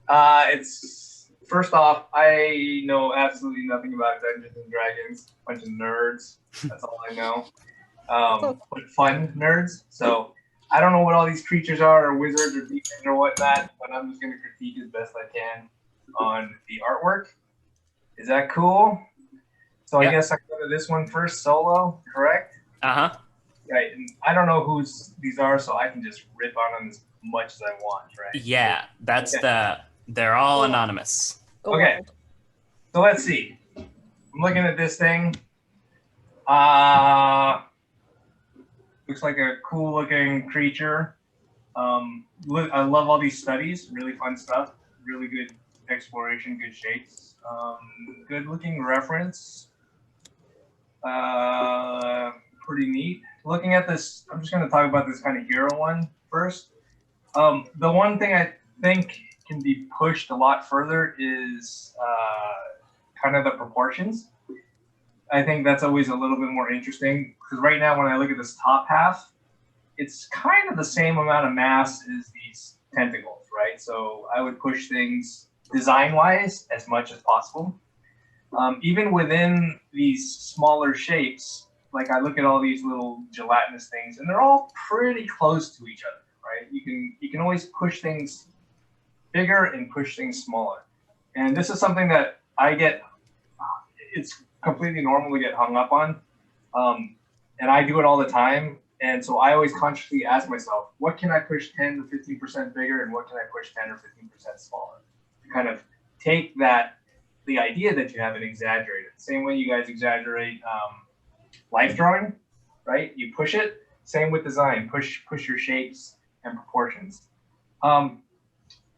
It's first off, I know absolutely nothing about Dungeons and Dragons. Bunch of nerds. That's all I know. It's okay. But fun nerds. So I don't know what all these creatures are, or wizards, or demons, or whatnot. But I'm just gonna critique as best I can on the artwork. Is that cool? So I Yep. guess I go to this one first, solo. Correct? Uh-huh. Right. And I don't know whose these are, so I can just rip on them as much as I want. Right? Yeah, that's Okay. they're all Yeah. anonymous. Go Okay. wild. So let's see. I'm looking at this thing. Uh looks like a cool looking creature. I love all these studies, really fun stuff, really good exploration, good shapes, good looking reference. Pretty neat. Looking at this, I'm just going to talk about this kind of hero one first. The one thing I think can be pushed a lot further is kind of the proportions. I think that's always a little bit more interesting because right now when I look at this top half, it's kind of the same amount of mass as these tentacles, right? So I would push things design-wise as much as possible. Even within these smaller shapes, like I look at all these little gelatinous things, and they're all pretty close to each other, right? You can always push things bigger and push things smaller. And this is something that I get. It's completely normal to get hung up on, and I do it all the time. And so I always consciously ask myself, what can I push 10 to 15% bigger, and what can I push 10 or 15% smaller? To kind of take the idea that you have and exaggerate it. Same way you guys exaggerate life drawing, right? You push it. Same with design. Push your shapes and proportions.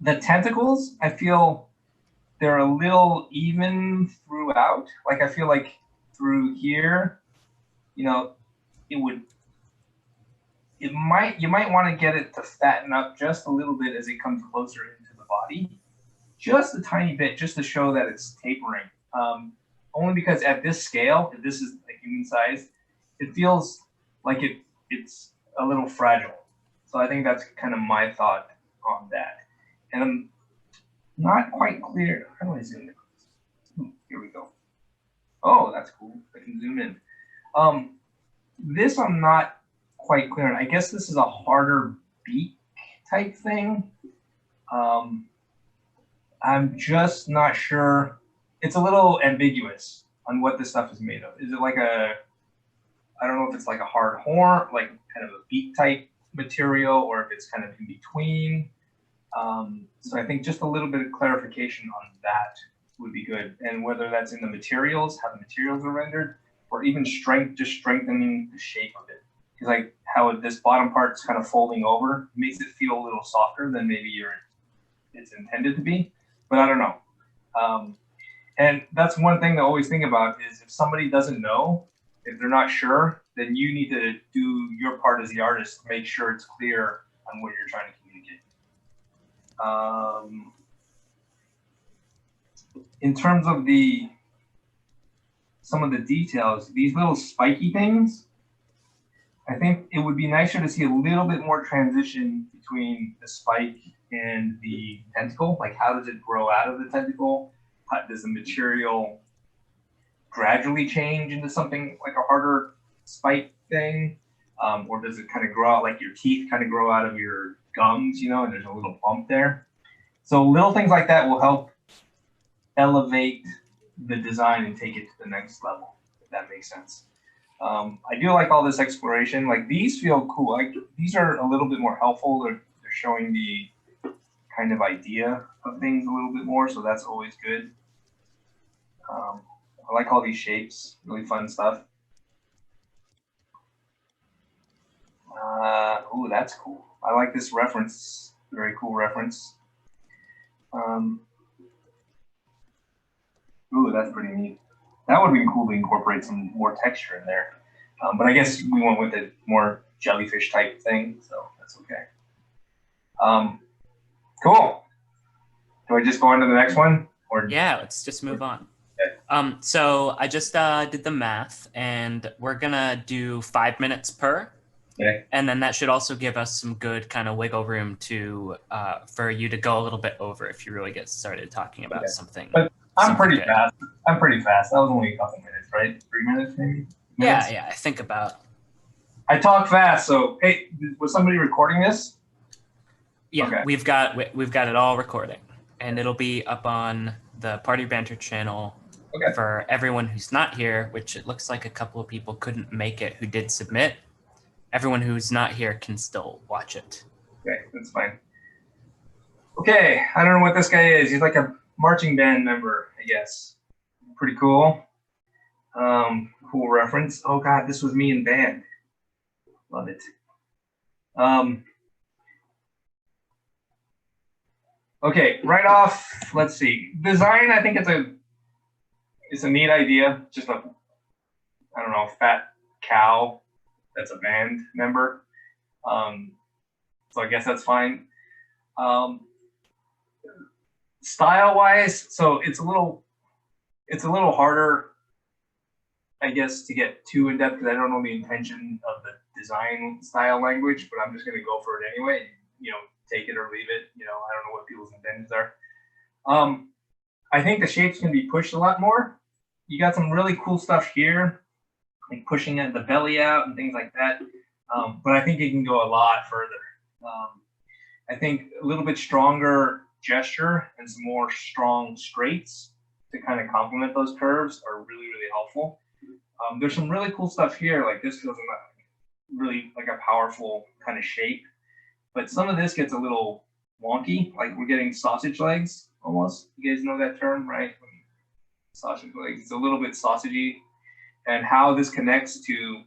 The tentacles, I feel they're a little even throughout. Like I feel like through here, it would you might want to get it to fatten up just a little bit as it comes closer into the body, just a tiny bit, just to show that it's tapering. Only because at this scale, if this is a human size, it feels like it's a little fragile. So I think that's kind of my thought on that. And I'm not quite clear. How do I zoom in? Here we go. Oh, that's cool. I can zoom in. This I'm not quite clear on. I guess this is a harder beak type thing. I'm just not sure. It's a little ambiguous on what this stuff is made of. Is it like I don't know if it's like a hard horn, like kind of a beak type material, or if it's kind of in between. So I think just a little bit of clarification on that would be good. And whether that's in the materials, how the materials are rendered, or even just strengthening the shape of it. Because like how this bottom part's kind of folding over makes it feel a little softer than maybe it's intended to be. But I don't know. And that's one thing to always think about is if somebody doesn't know, if they're not sure, then you need to do your part as the artist to make sure it's clear on what you're trying to communicate. In terms of some of the details, these little spiky things, I think it would be nicer to see a little bit more transition between the spike and the tentacle. Like how does it grow out of the tentacle? How does the material gradually change into something like a harder spike thing? Or does it kind of grow out like your teeth kind of grow out of your gums, and there's a little bump there. So little things like that will help elevate the design and take it to the next level, if that makes sense. I do like all this exploration. Like these feel cool. Like these are a little bit more helpful. They're showing the kind of idea of things a little bit more, so that's always good. I like all these shapes, really fun stuff. Ooh, that's cool. I like this reference. Very cool reference. Ooh, that's pretty neat. That would be cool to incorporate some more texture in there. But I guess we went with a more jellyfish type thing, so that's okay. Cool. Do I just go on to the next one? Or Yeah, let's just move on. Okay. So I just did the math, and we're gonna do 5 minutes per. Okay. And then that should also give us some good kind of wiggle room to for you to go a little bit over if you really get started talking about Okay. something. But I'm something pretty good. fast. I'm pretty fast. That was only a couple minutes, right? 3 minutes, maybe. Minutes? Yeah, I think about. I talk fast, so hey, was somebody recording this? Yeah, Okay. we've got it all recording, and it'll be up on the Party Banter channel Okay. for everyone who's not here, which it looks like a couple of people couldn't make it who did submit. Everyone who's not here can still watch it. Okay, that's fine. Okay, I don't know what this guy is. He's like a marching band member, I guess. Pretty cool. Cool reference. Oh God, this was me in band. Love it. Okay, right off, let's see. Design, I think it's a neat idea. Just a, I don't know, fat cow that's a band member. So I guess that's fine. Style wise, so it's a little harder, I guess, to get too in depth because I don't know the intention of the design style language, but I'm just gonna go for it anyway. You know, take it or leave it. You know, I don't know what people's intentions are. I think the shapes can be pushed a lot more. You got some really cool stuff here, like pushing the belly out and things like that. But I think it can go a lot further. I think a little bit stronger gesture and some more strong straights to kind of complement those curves are really, really helpful. There's some really cool stuff here. Like this feels really like a powerful kind of shape, but some of this gets a little wonky. Like we're getting sausage legs almost. You guys know that term, right? Sausage legs. It's a little bit sausagey, and how this connects to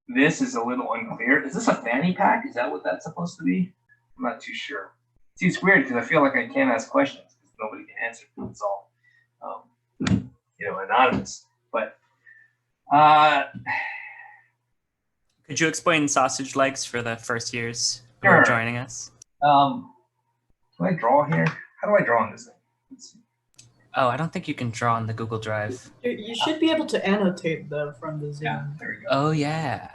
this is a little unclear. Is this a fanny pack? Is that what that's supposed to be? I'm not too sure. See, it's weird because I feel like I can't ask questions because nobody can answer. It's all, anonymous. But could you explain sausage legs for the first years who sure. are joining us? Can I draw here? How do I draw on this thing? Let's see. Oh, I don't think you can draw on the Google Drive. You should be able to annotate though from the Zoom. Yeah, there we go. Oh yeah.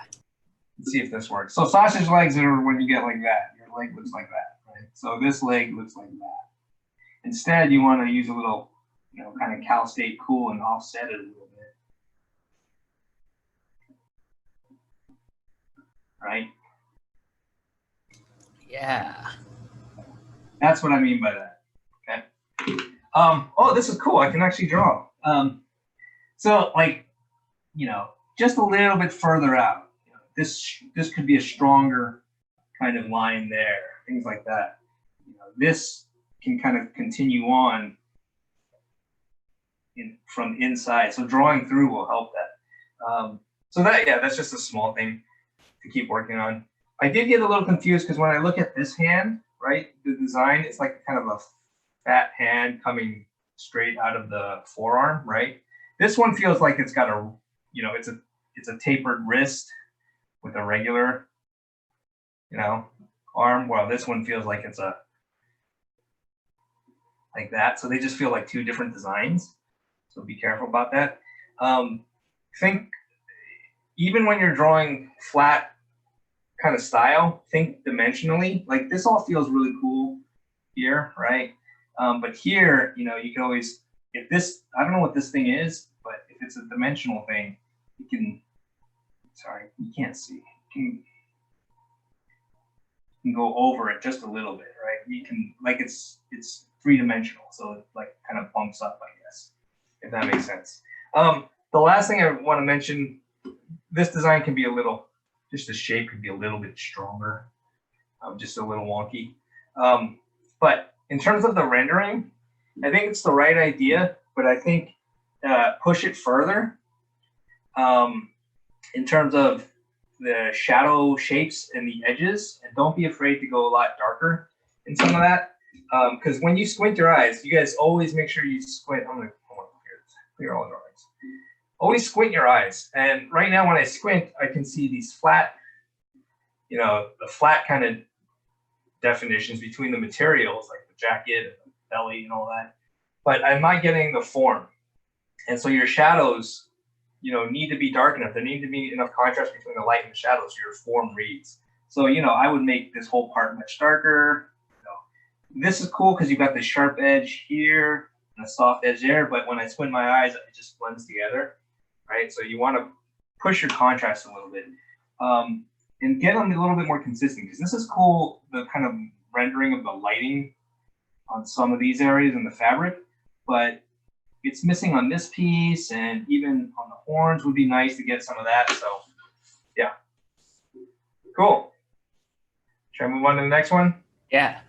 Let's see if this works. So sausage legs are when you get like that. Your leg looks like that, right? So this leg looks like that. Instead, you want to use a little, kind of Cal State cool and offset it a little bit. Right? Yeah. That's what I mean by that. Okay. Oh, this is cool. I can actually draw. So like, just a little bit further out. This could be a stronger kind of line there. Things like that. This can kind of continue on from inside. So drawing through will help that. That's just a small thing to keep working on. I did get a little confused because when I look at this hand, right, the design, it's like kind of a fat hand coming straight out of the forearm, right? This one feels like it's got a, it's a tapered wrist with a regular, arm, while this one feels like it's like that. So they just feel like two different designs. So be careful about that. Think even when you're drawing flat kind of style, think dimensionally. Like this all feels really cool here, right? But here, you can always, if this, I don't know what this thing is, but if it's a dimensional thing, you can, sorry, you can't see. You can go over it just a little bit, right? You can, like it's three-dimensional, so it like kind of bumps up, I guess, if that makes sense. The last thing I want to mention, this design can be just the shape could be a little bit stronger, just a little wonky. But in terms of the rendering, I think it's the right idea, but I think push it further in terms of the shadow shapes and the edges, and don't be afraid to go a lot darker in some of that. Because when you squint your eyes, you guys always make sure you squint. I'm gonna clear all the drawings. Always squint your eyes. And right now, when I squint, I can see these flat, the flat kind of definitions between the materials, like the jacket and the belly and all that. But I'm not getting the form. And so your shadows need to be dark enough. There need to be enough contrast between the light and the shadows so your form reads. So, I would make this whole part much darker. This is cool because you've got the sharp edge here and a soft edge there, but when I squint my eyes, it just blends together, right? So you want to push your contrast a little bit and get them a little bit more consistent, because this is cool, the kind of rendering of the lighting on some of these areas in the fabric, but it's missing on this piece, and even on the horns would be nice to get some of that. So yeah, cool. Should I move on to the next one? Yeah.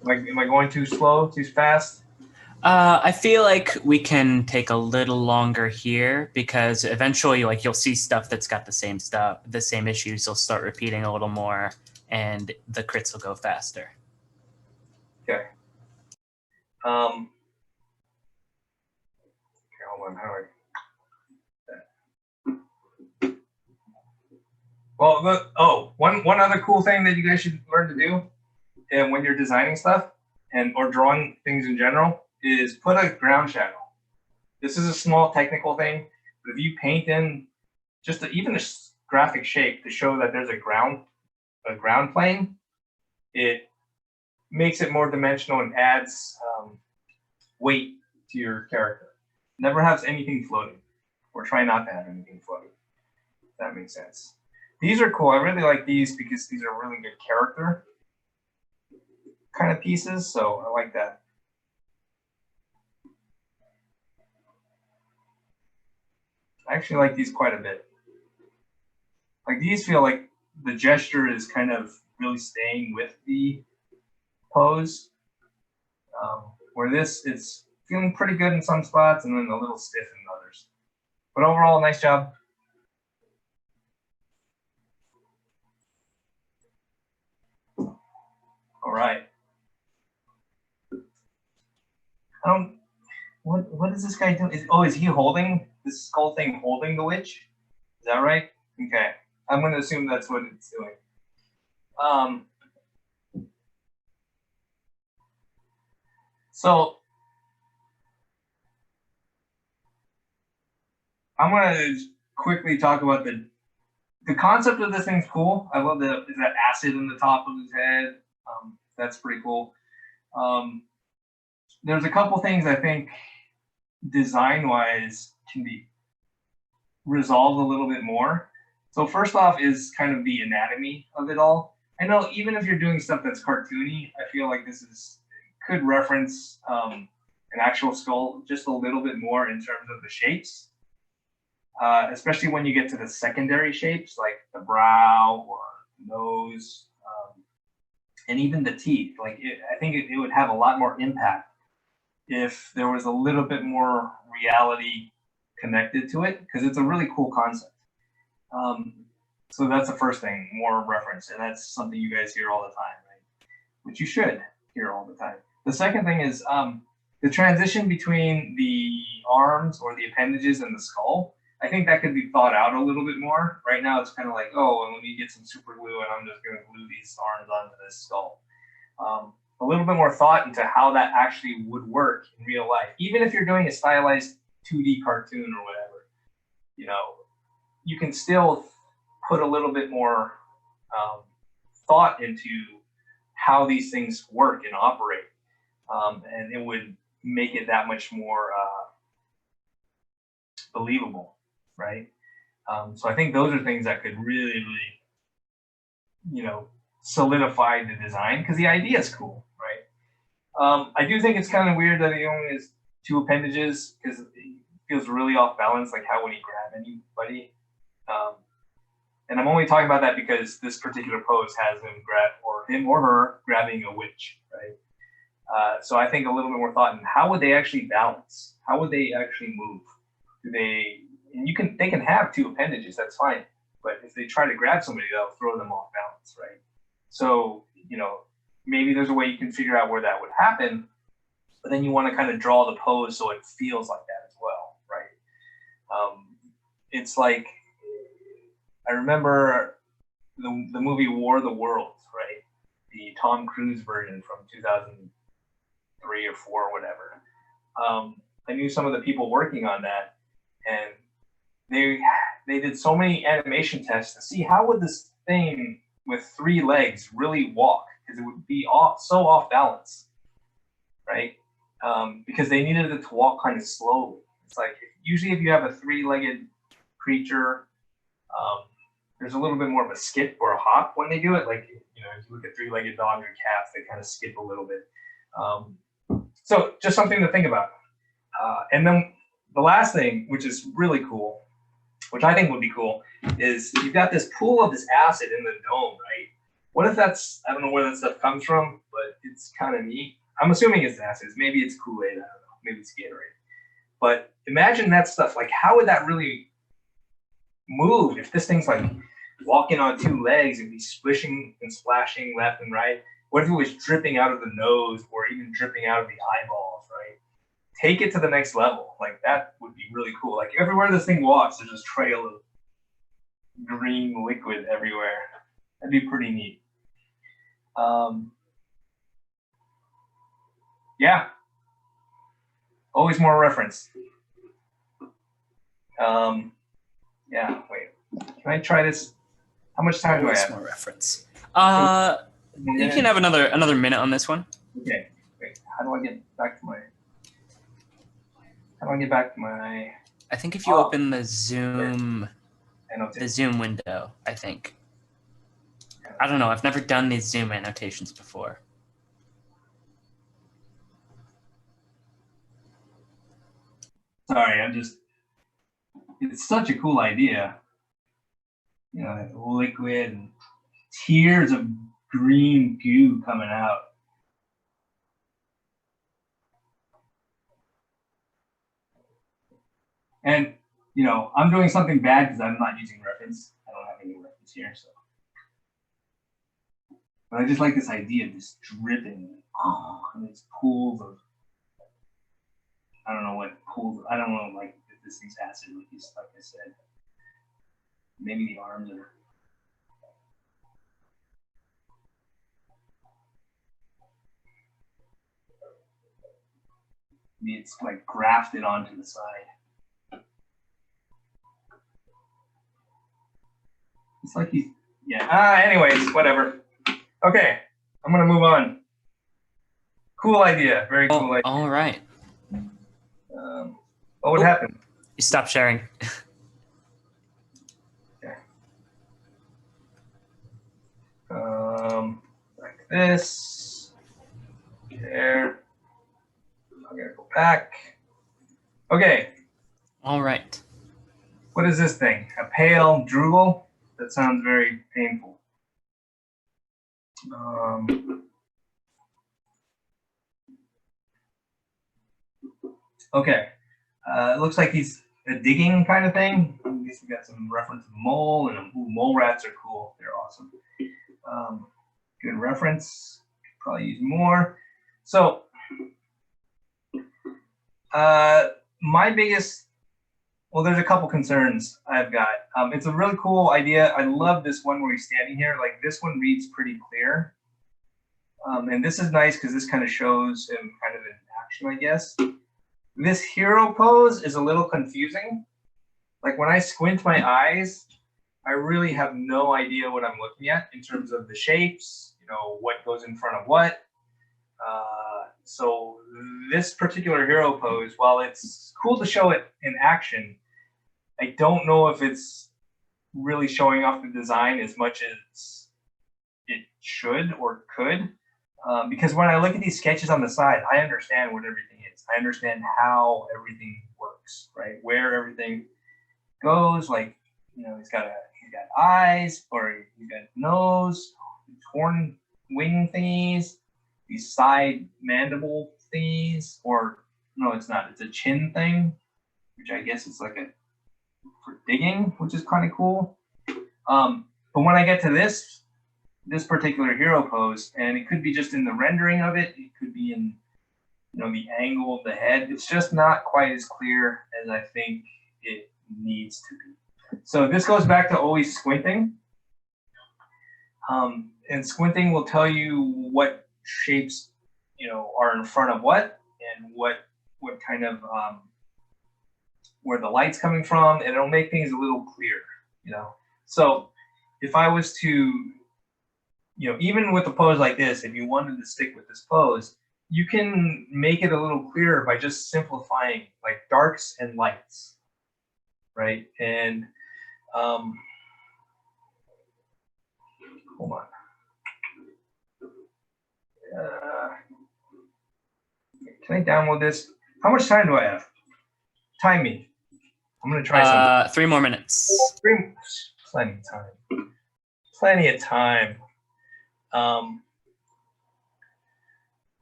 Am I going too slow, too fast? I feel like we can take a little longer here because eventually, you'll see stuff that's got the same issues. You'll start repeating a little more, and the crits will go faster. Okay. Hold on. How do I? Well, one other cool thing that you guys should learn to do, and when you're designing stuff or drawing things in general, is put a ground shadow. This is a small technical thing, but if you paint in just even a graphic shape to show that there's a ground plane, it makes it more dimensional and adds weight to your character. Never have anything floating, or try not to have anything floating. If that makes sense. These are cool. I really like these because these are really good character kind of pieces, so I like that. I actually like these quite a bit. Like, these feel like the gesture is kind of really staying with the pose, where this, it's feeling pretty good in some spots and then a little stiff in others. But overall, nice job. All right. What is this guy doing? Is he holding this skull thing, holding the witch? Is that right? Okay. I'm going to assume that's what it's doing. So I'm going to quickly talk about the concept of this thing's cool. I love that acid in the top of his head. That's pretty cool. There's a couple things I think design-wise can be resolved a little bit more. So first off is kind of the anatomy of it all. I know even if you're doing stuff that's cartoony, I feel like this could reference an actual skull just a little bit more in terms of the shapes, especially when you get to the secondary shapes like the brow or nose, and even the teeth. Like, I think it would have a lot more impact if there was a little bit more reality connected to it, because it's a really cool concept. So that's the first thing, more reference, and that's something you guys hear all the time, right? Which you should hear all the time. The second thing is the transition between the arms or the appendages and the skull. I think that could be thought out a little bit more. Right now, it's kind of like, oh, let me get some super glue and I'm just going to glue these arms onto this skull. A little bit more thought into how that actually would work in real life. Even if you're doing a stylized 2D cartoon or whatever, you can still put a little bit more thought into how these things work and operate. And it would make it that much more believable, right? So I think those are things that could really, solidify the design, because the idea is cool, right? I do think it's kind of weird that he only has 2 appendages, because it feels really off balance. Like, how would he grab anybody? And I'm only talking about that because this particular pose has him or her grabbing a witch, right? So I think a little bit more thought in how would they actually balance? How would they actually move? And they can have 2 appendages, that's fine. But if they try to grab somebody, they'll throw them off balance, right? So, maybe there's a way you can figure out where that would happen, but then you want to kind of draw the pose so it feels like that as well, right? It's like, I remember the movie War of the Worlds, right? The Tom Cruise version from 2003 or 4 or whatever. I knew some of the people working on that, and they did so many animation tests to see how would this thing with 3 legs really walk, because it would be so off balance, right? Because they needed it to walk kind of slowly. It's like usually if you have a 3-legged creature, there's a little bit more of a skip or a hop when they do it. Like, you know, if you look at 3-legged dogs or cats, they kind of skip a little bit. So just something to think about. And then the last thing, which is really cool, which I think would be cool, is you've got this pool of this acid in the dome, right? What if that's, I don't know where that stuff comes from, but it's kind of neat. I'm assuming it's acid. Maybe it's Kool-Aid. I don't know. Maybe it's Gatorade. But imagine that stuff. Like, how would that really move if this thing's like walking on 2 legs and be splishing and splashing left and right? What if it was dripping out of the nose or even dripping out of the eyeballs, right? Take it to the next level. Like, that would be really cool. Like, everywhere this thing walks, there's just trail of green liquid everywhere. That'd be pretty neat. Yeah. Always more reference. Yeah, wait. Can I try this? How much time do I have? More reference. You can have another minute on this one. Okay. Wait. How do I get back to my? I think if you open the Zoom window, I think. I don't know. I've never done these Zoom annotations before. Sorry, it's such a cool idea. You know, liquid and tears of green goo coming out. And, you know, I'm doing something bad because I'm not using reference. I don't have any reference here, so. But I just like this idea of just dripping. Oh, and these pools of, I don't know what pools, I don't know, like, if this thing's acid, like I said. Maybe the arms are. Maybe it's like grafted onto the side. It's like he's, yeah. Anyways, whatever. Okay, I'm gonna move on. Cool idea, very cool idea. All right. What would happen? You stop sharing. Okay. Like this. There. I'm gonna go back. Okay. All right. What is this thing? A pale droogle? That sounds very painful. Okay. It looks like he's a digging kind of thing. At least we got some reference to mole, and mole rats are cool. They're awesome. Good reference. Could probably use more. So, my biggest, well, there's a couple concerns I've got. It's a really cool idea. I love this one where he's standing here. Like, this one reads pretty clear. And this is nice because this kind of shows him kind of in action, I guess. This hero pose is a little confusing. Like, when I squint my eyes, I really have no idea what I'm looking at in terms of the shapes, you know, what goes in front of what. So this particular hero pose, while it's cool to show it in action, I don't know if it's really showing off the design as much as it should or could. Because when I look at these sketches on the side, I understand what everything is. I understand how everything works, right? Where everything goes. Like, you know, he's got eyes, or he's got nose, horn wing thingies, these side mandible thingies, or no, it's not. It's a chin thing, which I guess is like for digging, which is kind of cool. But when I get to this particular hero pose, and it could be just in the rendering of it, it could be in, you know, the angle of the head. It's just not quite as clear as I think it needs to be. So this goes back to always squinting. And squinting will tell you what shapes, you know, are in front of what, and what kind of where the light's coming from, and it'll make things a little clearer, you know. So if I was to, you know, even with a pose like this, if you wanted to stick with this pose, you can make it a little clearer by just simplifying like darks and lights, right? And hold on. Can I download this? How much time do I have? Time me. I'm gonna try something. 3 more minutes. Plenty of time. Plenty of time.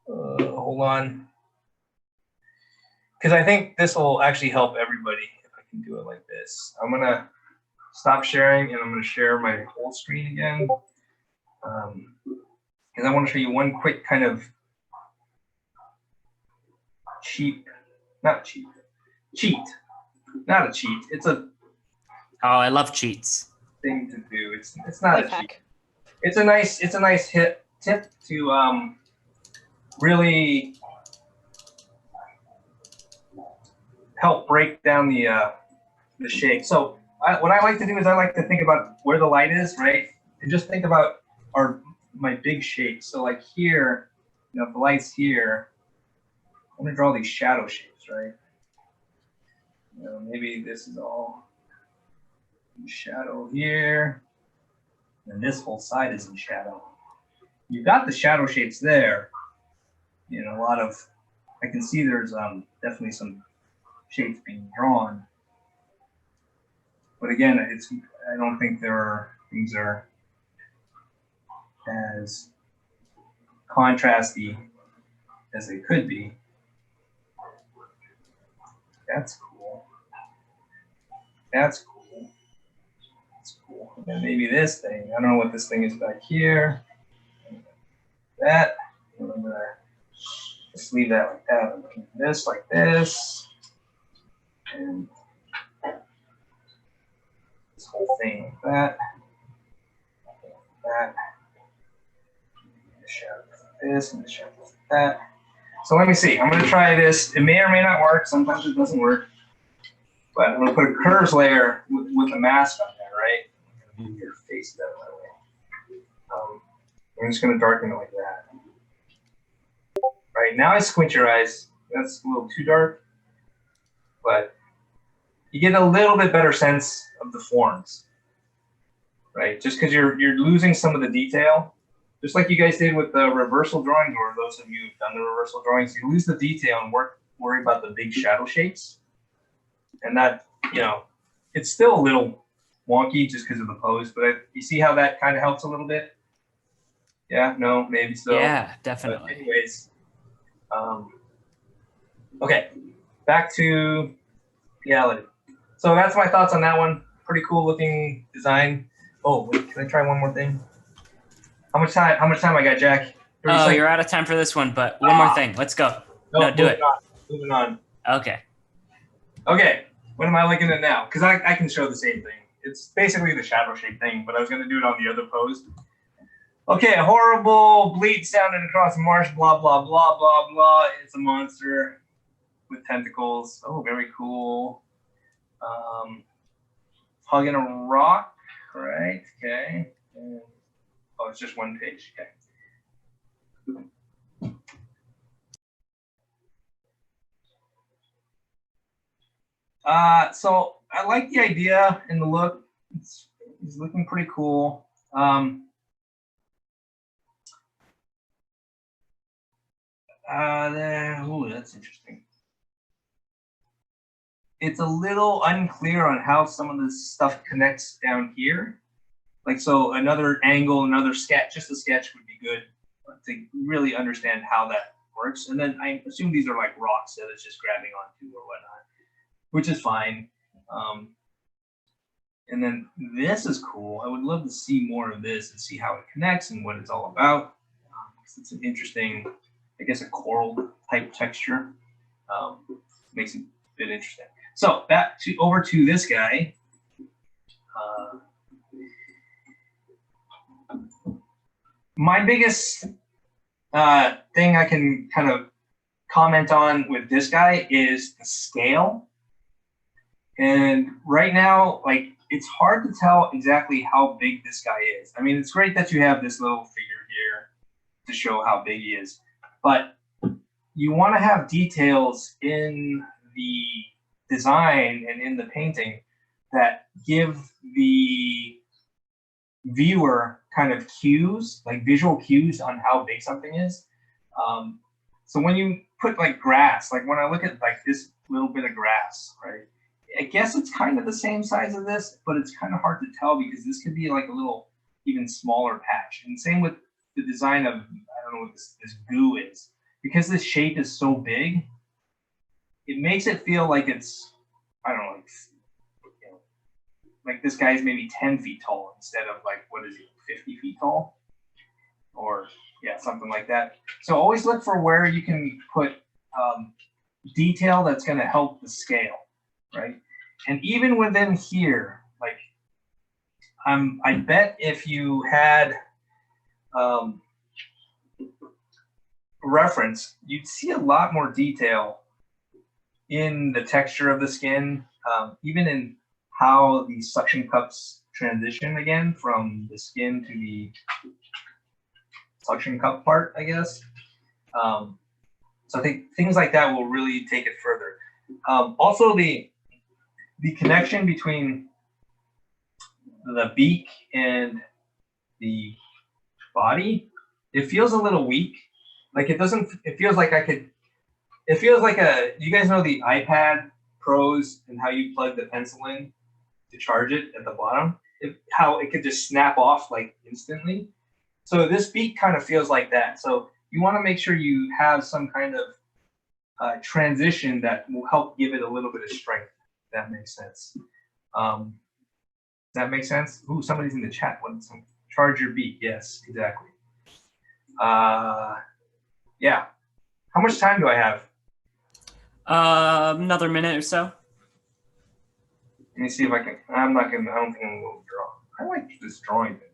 Hold on. Because I think this will actually help everybody if I can do it like this. I'm gonna stop sharing and I'm gonna share my whole screen again. Because I want to show you one quick kind of cheat. Not a cheat. It's a Oh, I love cheats. thing to do. It's not Life a cheat. hack. It's a nice tip to really help break down the shape. So what I like to do is I like to think about where the light is, right? And just think about my big shapes. So like here, you know, if the light's here, I'm gonna draw these shadow shapes, right? You know, maybe this is all shadow here, and this whole side is in shadow. You've got the shadow shapes there. You know, I can see there's definitely some shapes being drawn. But again, I don't think things are as contrasty as they could be. That's cool. That's cool. That's cool. And then maybe this thing. I don't know what this thing is back here. That. And I'm gonna just leave that like that. I'm looking at this like this. And this whole thing like that. That. The shadow like this and the shadow like that. So let me see. I'm going to try this. It may or may not work. Sometimes it doesn't work. But I'm going to put a curves layer with a mask on there, right? I'm going to move your face that way. I'm just going to darken it like that. Right, now I squint your eyes. That's a little too dark. But you get a little bit better sense of the forms, right? Just because you're losing some of the detail. Just like you guys did with the reversal drawings, or those of you who've done the reversal drawings, you lose the detail and worry about the big shadow shapes. And that, you know, it's still a little wonky just because of the pose, but you see how that kind of helps a little bit? Yeah, no, maybe so. Yeah, definitely. But anyways, okay, back to reality. So that's my thoughts on that one. Pretty cool looking design. Oh, wait, can I try one more thing? How much time I got, Jack? Oh, you're out of time for this one, but one more thing. Let's go. No, do it. Moving on. Okay. Okay. What am I looking at now? Because I can show the same thing. It's basically the shadow shape thing, but I was going to do it on the other pose. Okay, a horrible bleat sounding across the marsh, blah, blah, blah, blah, blah. It's a monster with tentacles. Oh, very cool. Hugging a rock, right? Okay. Oh, it's just one page. Okay. So I like the idea and the look. It's looking pretty cool. Ooh, that's interesting. It's a little unclear on how some of this stuff connects down here. Like, so another angle, another sketch, just a sketch would be good to really understand how that works. And then I assume these are like rocks that it's just grabbing onto or whatnot, which is fine. And then this is cool. I would love to see more of this and see how it connects and what it's all about. It's an interesting, I guess, a coral type texture. Makes it a bit interesting. So over to this guy. My biggest thing I can kind of comment on with this guy is the scale. And right now, like, it's hard to tell exactly how big this guy is. I mean, it's great that you have this little figure here to show how big he is, but you want to have details in the design and in the painting that give the viewer kind of cues, like visual cues on how big something is. So when you put like grass, like when I look at like this little bit of grass, right? I guess it's kind of the same size as this, but it's kind of hard to tell because this could be like a little even smaller patch. And same with the design of, I don't know what this goo is. Because this shape is so big, it makes it feel like it's, I don't know, like, you know, like this guy's maybe 10 feet tall instead of like, what is he, 50 feet tall? Or yeah, something like that. So always look for where you can put detail that's going to help the scale, right? And even within here, like I bet if you had reference, you'd see a lot more detail in the texture of the skin, even in how the suction cups transition again from the skin to the suction cup part, I guess. So I think things like that will really take it further. Also, the connection between the beak and the body, it feels a little weak. Like it doesn't, it feels like it feels like you guys know the iPad Pros and how you plug the pencil in to charge it at the bottom? How it could just snap off like instantly. So this beak kind of feels like that. So you want to make sure you have some kind of transition that will help give it a little bit of strength. If that makes sense. Does that make sense? Ooh, somebody's in the chat. Charge your beak. Yes, exactly. Yeah. How much time do I have? Another minute or so. Let me see if I can. I don't think I'm going to draw. I like this drawing thing.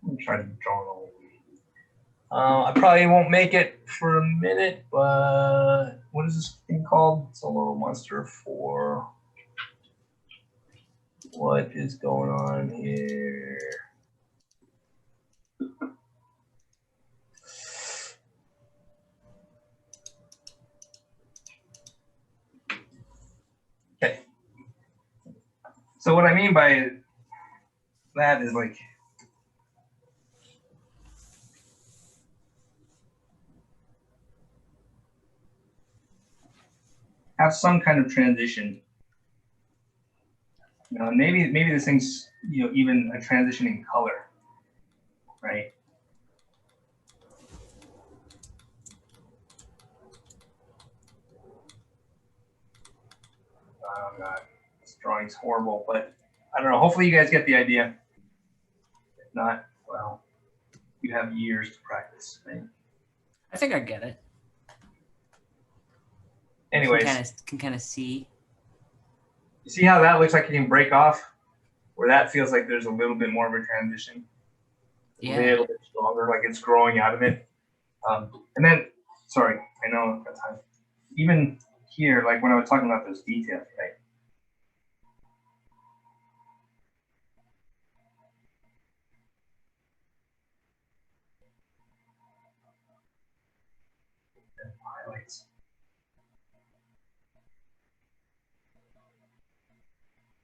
I'm trying to draw it all. I probably won't make it for a minute, but what is this thing called? Solo Monster 4. What is going on here? Okay. So what I mean by that is like, have some kind of transition. You know, maybe this thing's, you know, even a transition in color, right? Oh God, this drawing's horrible, but I don't know. Hopefully you guys get the idea. If not, well, you have years to practice, right? I think I get it. Anyways, can kind of see. you see how that looks like it can break off? Where that feels like there's a little bit more of a transition. Yeah. A little bit stronger, like it's growing out of it. And then, sorry, I know I've got time. Even here, like when I was talking about those details, right? Highlights.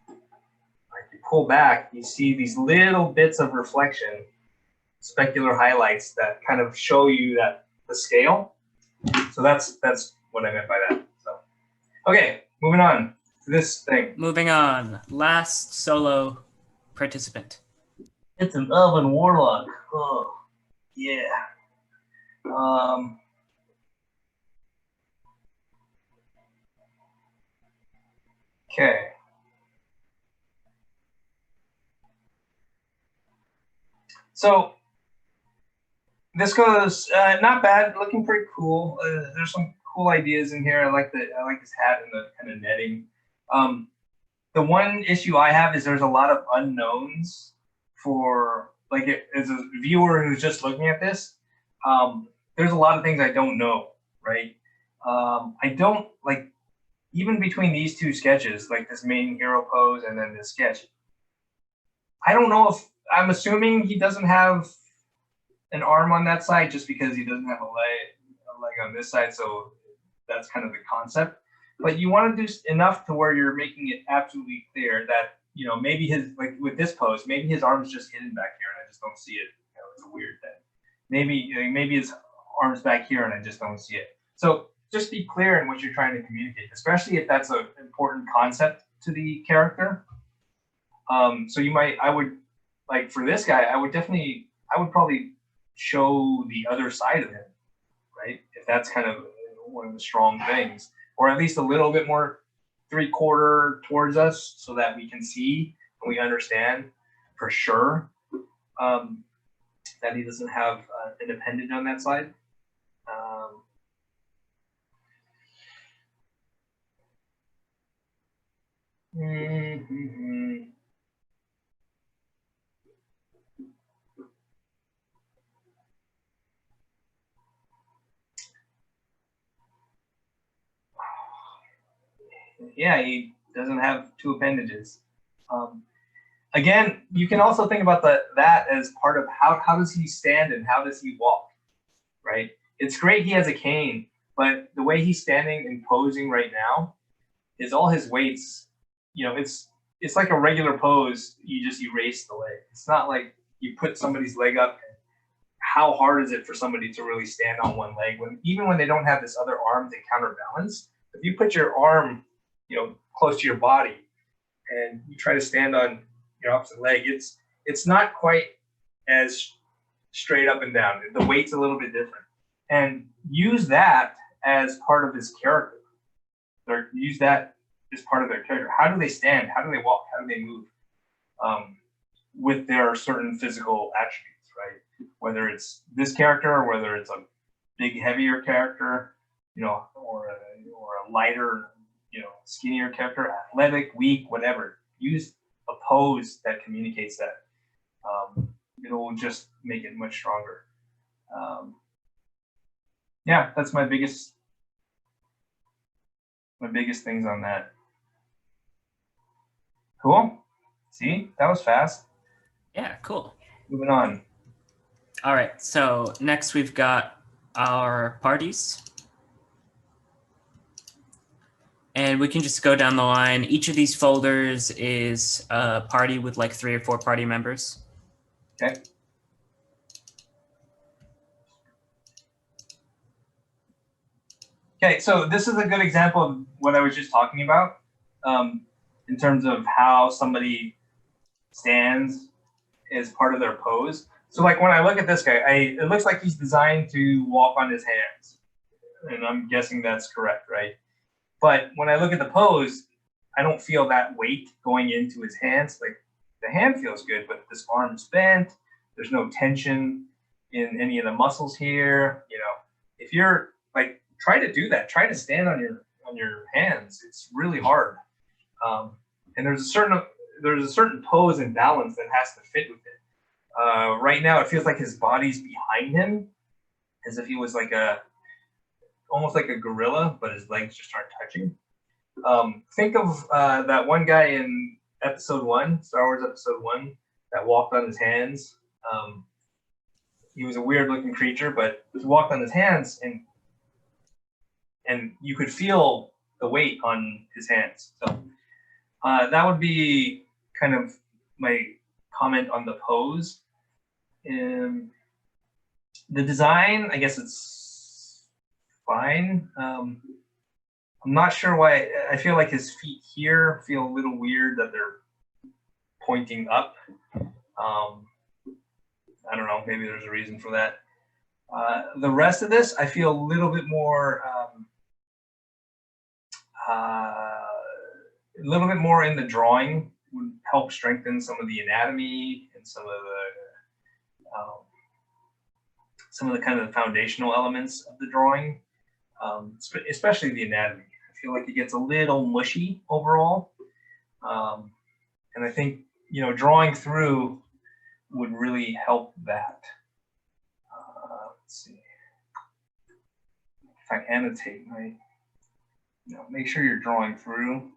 Like you pull back, you see these little bits of reflection, specular highlights that kind of show you that the scale. So that's what I meant by that. So, okay, moving on to this thing. Moving on. Last solo participant. It's an oven warlock. Oh, yeah. Okay. So this goes not bad, looking pretty cool. There's some cool ideas in here. I like his hat and the kind of netting. The one issue I have is there's a lot of unknowns for like as a viewer who's just looking at this. There's a lot of things I don't know, right? I don't like even between these two sketches, like this main hero pose and then this sketch, I don't know if, I'm assuming he doesn't have an arm on that side just because he doesn't have a leg on this side. So that's kind of the concept. But you want to do enough to where you're making it absolutely clear that, you know, maybe his, like with this pose, maybe his arm's just hidden back here and I just don't see it. You know, it's a weird thing. Maybe his arm's back here and I just don't see it. So just be clear in what you're trying to communicate, especially if that's an important concept to the character. So I would, like for this guy, I would probably show the other side of him, right? If that's kind of one of the strong things, or at least a little bit more 3/4 towards us so that we can see and we understand for sure that he doesn't have an appendage on that side. Yeah, he doesn't have two appendages. Again, you can also think about that as part of how does he stand and how does he walk, right? It's great he has a cane, but the way he's standing and posing right now is all his weights, you know, it's like a regular pose, you just erase the leg. It's not like you put somebody's leg up. How hard is it for somebody to really stand on one leg even when they don't have this other arm to counterbalance? If you put your arm, you know, close to your body and you try to stand on your opposite leg, it's not quite as straight up and down. The weight's a little bit different. And use that as part of his character. Or use that as part of their character. How do they stand? How do they walk? How do they move? With their certain physical attributes, right? Whether it's this character or whether it's a big, heavier character, you know, or a lighter, you know, skinnier character, athletic, weak, whatever. Use a pose that communicates that. It'll just make it much stronger. Yeah, that's my biggest things on that. Cool. See, that was fast. Yeah, cool. Moving on. All right, so next we've got our parties. And we can just go down the line. Each of these folders is a party with like 3 or 4 party members. Okay. Okay, so this is a good example of what I was just talking about in terms of how somebody stands as part of their pose. So like when I look at this guy, it looks like he's designed to walk on his hands. And I'm guessing that's correct, right? But when I look at the pose, I don't feel that weight going into his hands. Like the hand feels good, but this arm's bent. There's no tension in any of the muscles here. You know, if you're like, try to do that. Try to stand on your hands. It's really hard. And there's a certain pose and balance that has to fit with it. Right now, it feels like his body's behind him, as if he was like almost like a gorilla, but his legs just aren't touching. Think of that one guy in episode 1, Star Wars episode 1, that walked on his hands. He was a weird looking creature, but he walked on his hands and you could feel the weight on his hands. So that would be kind of my comment on the pose. The design, I guess it's fine. I'm not sure why. I feel like his feet here feel a little weird that they're pointing up. I don't know. Maybe there's a reason for that. The rest of this, I feel a little bit more in the drawing would help strengthen some of the anatomy and some of the kind of the foundational elements of the drawing, especially the anatomy. I feel like it gets a little mushy overall, and I think, you know, drawing through would really help that. Let's see if I annotate my make sure you're drawing through.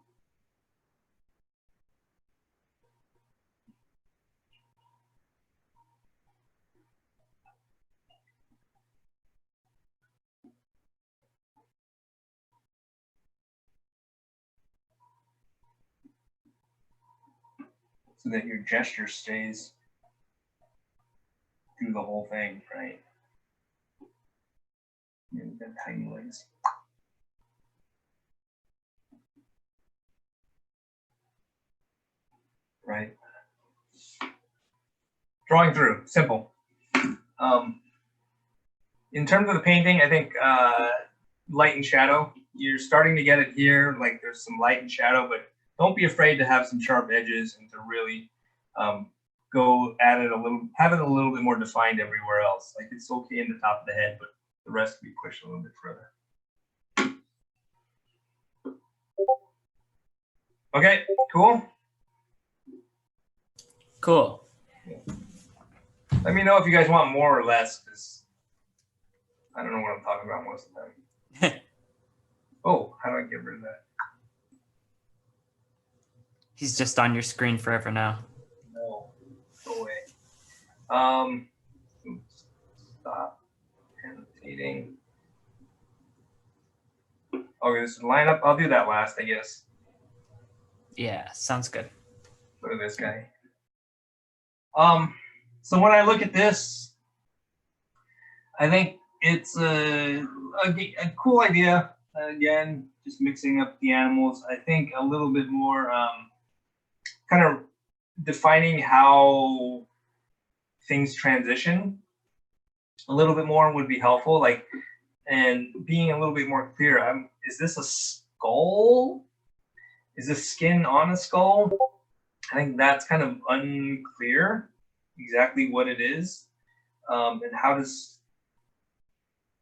So that your gesture stays through the whole thing, right? Maybe the tiny legs. Right. Drawing through, simple. In terms of the painting, I think light and shadow. You're starting to get it here. Like there's some light and shadow, but don't be afraid to have some sharp edges and to really go at it a little, have it a little bit more defined everywhere else. Like it's okay in the top of the head, but the rest can be pushed a little bit further. Okay, cool. Cool. Let me know if you guys want more or less, because I don't know what I'm talking about most of the time. Oh, how do I get rid of that? He's just on your screen forever now. No, go away. Stop annotating. Okay, this is lineup. I'll do that last, I guess. Yeah, sounds good. Look at this guy. So when I look at this, I think it's a cool idea. Again, just mixing up the animals. I think a little bit more kind of defining how things transition a little bit more would be helpful. Like, and being a little bit more clear. Is this a skull? Is this skin on a skull? I think that's kind of unclear exactly what it is. And how does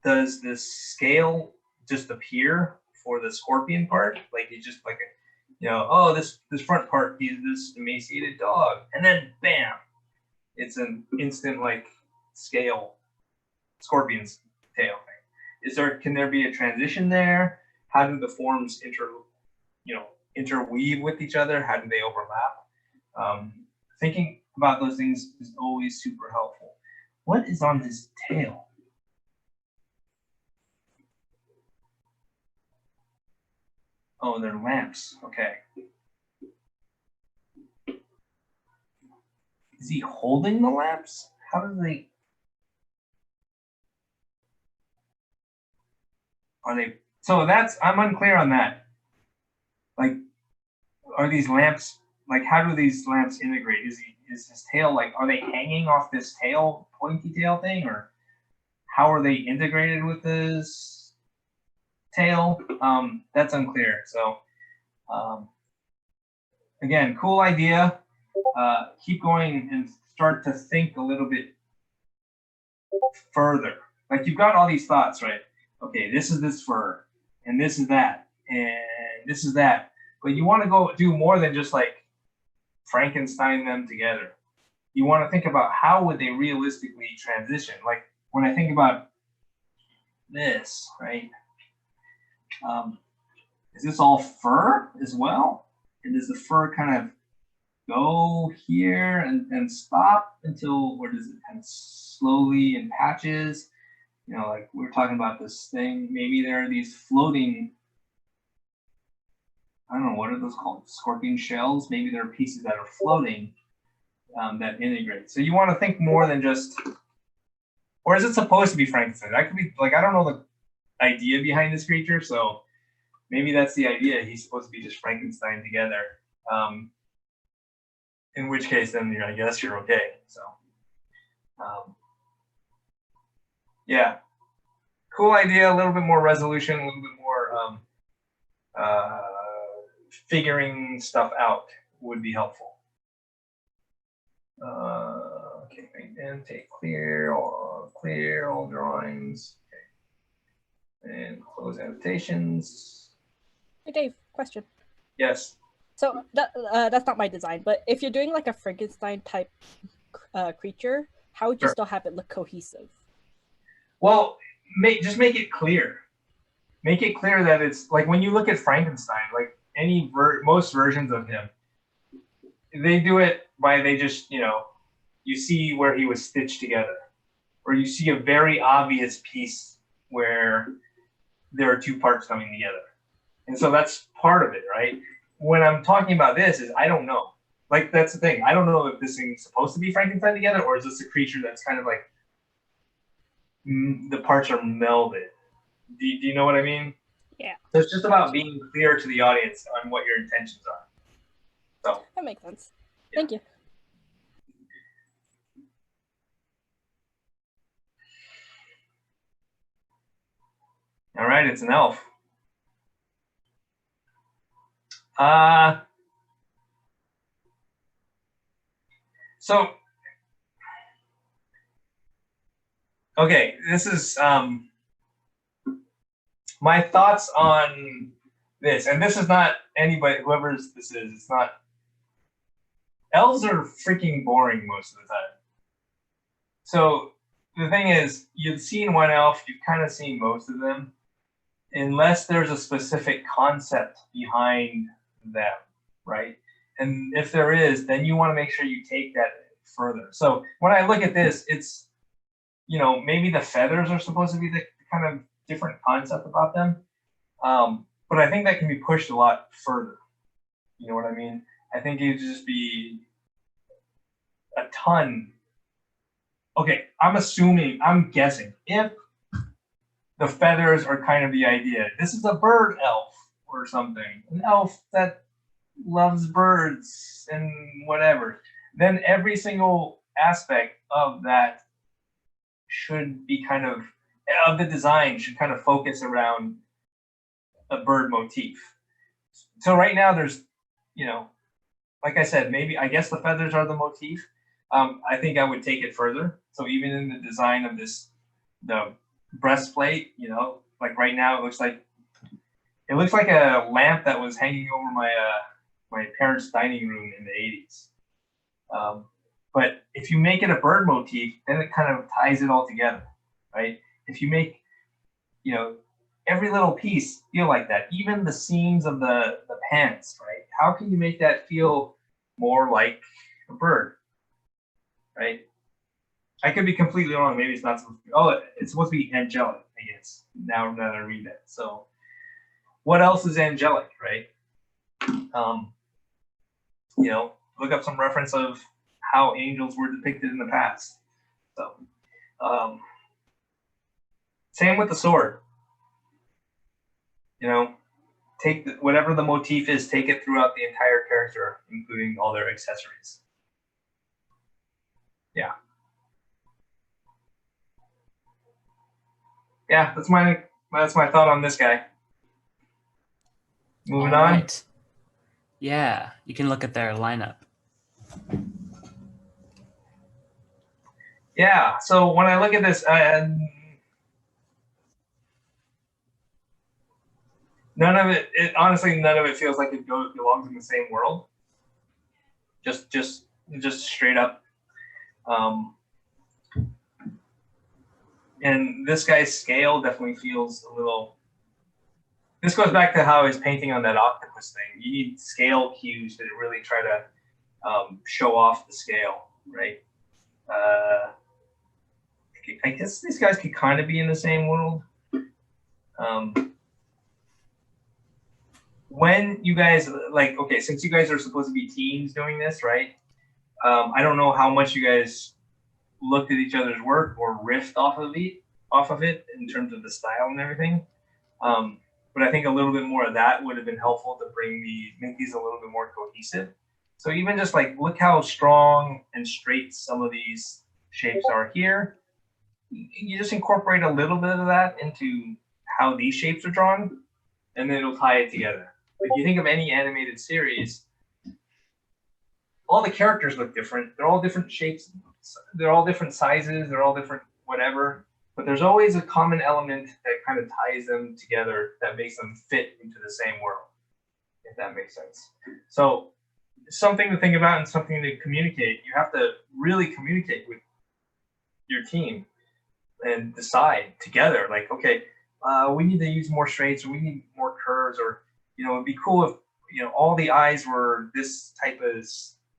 this scale just appear for the scorpion part? Like it's just like a, oh, this front part is this emaciated dog, and then bam, it's an instant like scale scorpion's tail thing. Can there be a transition there? How do the forms interweave with each other? How do they overlap? Thinking about those things is always super helpful. What is on his tail? Oh, they're lamps. Okay. Is he holding the lamps? How do they? Are they? So I'm unclear on that. Like, are these lamps, like, how do these lamps integrate? Is his tail, like, are they hanging off this tail, pointy tail thing, or how are they integrated with this tail? That's unclear. So, again, cool idea. Keep going and start to think a little bit further. Like, you've got all these thoughts, right? Okay, this is this fur, and this is that, and this is that. But you want to go do more than just like Frankenstein them together. You want to think about how would they realistically transition. Like when I think about this, right? Is this all fur as well? And does the fur kind of go here and stop until, or does it kind of slowly in patches? Like we were talking about this thing. Maybe there are these floating, I don't know, what are those called? Scorpion shells. Maybe there are pieces that are floating that integrate. So you want to think more than just, or is it supposed to be Frankenstein? That could be, like, I don't know the idea behind this creature, so maybe that's the idea. He's supposed to be just Frankenstein together. In which case, then I guess you're okay. So, yeah, cool idea. A little bit more resolution, a little bit more figuring stuff out would be helpful. Okay, and take clear all drawings. Okay. And close annotations. Hey Dave, question. Yes. So that's not my design, but if you're doing like a Frankenstein type creature, how would you still have it look cohesive? Well, just make it clear. make it clear that it's like when you look at Frankenstein, like most versions of him, they do it by they just, you see where he was stitched together, or you see a very obvious piece where there are two parts coming together. And so that's part of it, right? When I'm talking about this is I don't know. Like, that's the thing. I don't know if this thing's supposed to be Frankenstein together, or is this a creature that's kind of like the parts are melded. Do you know what I mean? Yeah. So it's just about being clear to the audience on what your intentions are. So That makes sense. Yeah. Thank you. All right, it's an elf. So okay, this is my thoughts on this, and this is not anybody, whoever's this is. It's not. Elves are freaking boring most of the time. So the thing is, you've seen one elf, you've kind of seen most of them, unless there's a specific concept behind them, right? And if there is, then you want to make sure you take that further. So when I look at this, it's, maybe the feathers are supposed to be the kind of different concept about them. But I think that can be pushed a lot further. You know what I mean? I think it'd just be a ton. Okay, I'm guessing if the feathers are kind of the idea. This is a bird elf or something. An elf that loves birds and whatever. Then every single aspect of that should be of the design should kind of focus around a bird motif. So right now there's, like I said, I guess the feathers are the motif. I think I would take it further. So even in the design of the breastplate, like right now it looks like a lamp that was hanging over my parents' dining room in the 80s. But if you make it a bird motif, then it kind of ties it all together, right? If you make, every little piece feel like that, even the seams of the pants, right? How can you make that feel more like a bird, right? I could be completely wrong. Maybe it's not supposed to be. It's supposed to be angelic, I guess. Now that I read that. So what else is angelic, right? Look up some reference of how angels were depicted in the past. So same with the sword. Take whatever the motif is, take it throughout the entire character, including all their accessories. Yeah. Yeah, that's my thought on this guy. Moving on. Right. Yeah, you can look at their lineup. Yeah, so when I look at this, none of it feels like it belongs in the same world. Just straight up. And this guy's scale definitely feels a little. This goes back to how I was painting on that octopus thing. You need scale cues to really try to show off the scale, right? I guess these guys could kind of be in the same world. When you guys since you guys are supposed to be teams doing this, right? I don't know how much you guys looked at each other's work or riffed off of it in terms of the style and everything. But I think a little bit more of that would have been helpful to make these a little bit more cohesive. So even just look how strong and straight some of these shapes are here. You just incorporate a little bit of that into how these shapes are drawn, and then it'll tie it together. If you think of any animated series, all the characters look different. They're all different shapes. They're all different sizes. They're all different whatever. But there's always a common element that kind of ties them together that makes them fit into the same world, if that makes sense. So something to think about and something to communicate. You have to really communicate with your team and decide together, okay, we need to use more straights, or we need more curves, or it'd be cool if all the eyes were this type of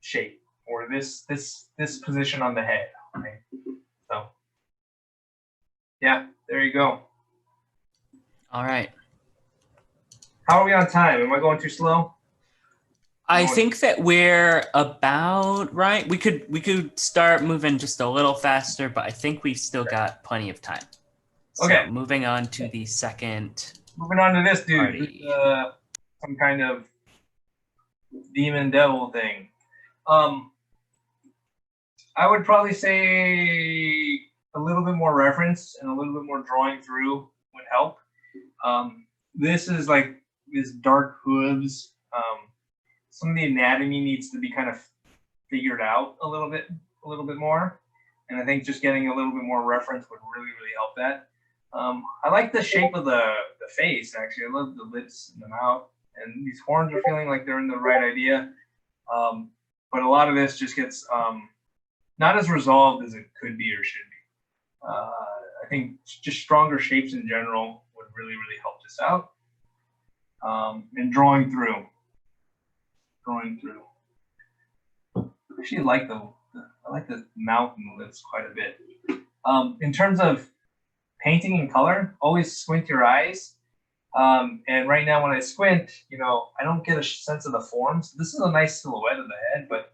shape, or this position on the head. Right? So yeah, there you go. All right. How are we on time? Am I going too slow? I think that we're about right. We could start moving just a little faster, but I think we've still got plenty of time. Okay. So moving on to the second. Moving on to this dude. Party. Some kind of demon devil thing. I would probably say a little bit more reference and a little bit more drawing through would help. This is like this dark hooves. Some of the anatomy needs to be kind of figured out a little bit more. And I think just getting a little bit more reference would really help that. I like the shape of the face, actually. I love the lips and the mouth. And these horns are feeling like they're in the right idea. But a lot of this just gets not as resolved as it could be or should be. I think just stronger shapes in general would really help this out. And drawing through. I actually like the mouth and the lips quite a bit. In terms of painting and color, always squint your eyes. And right now when I squint, I don't get a sense of the forms. This is a nice silhouette of the head, but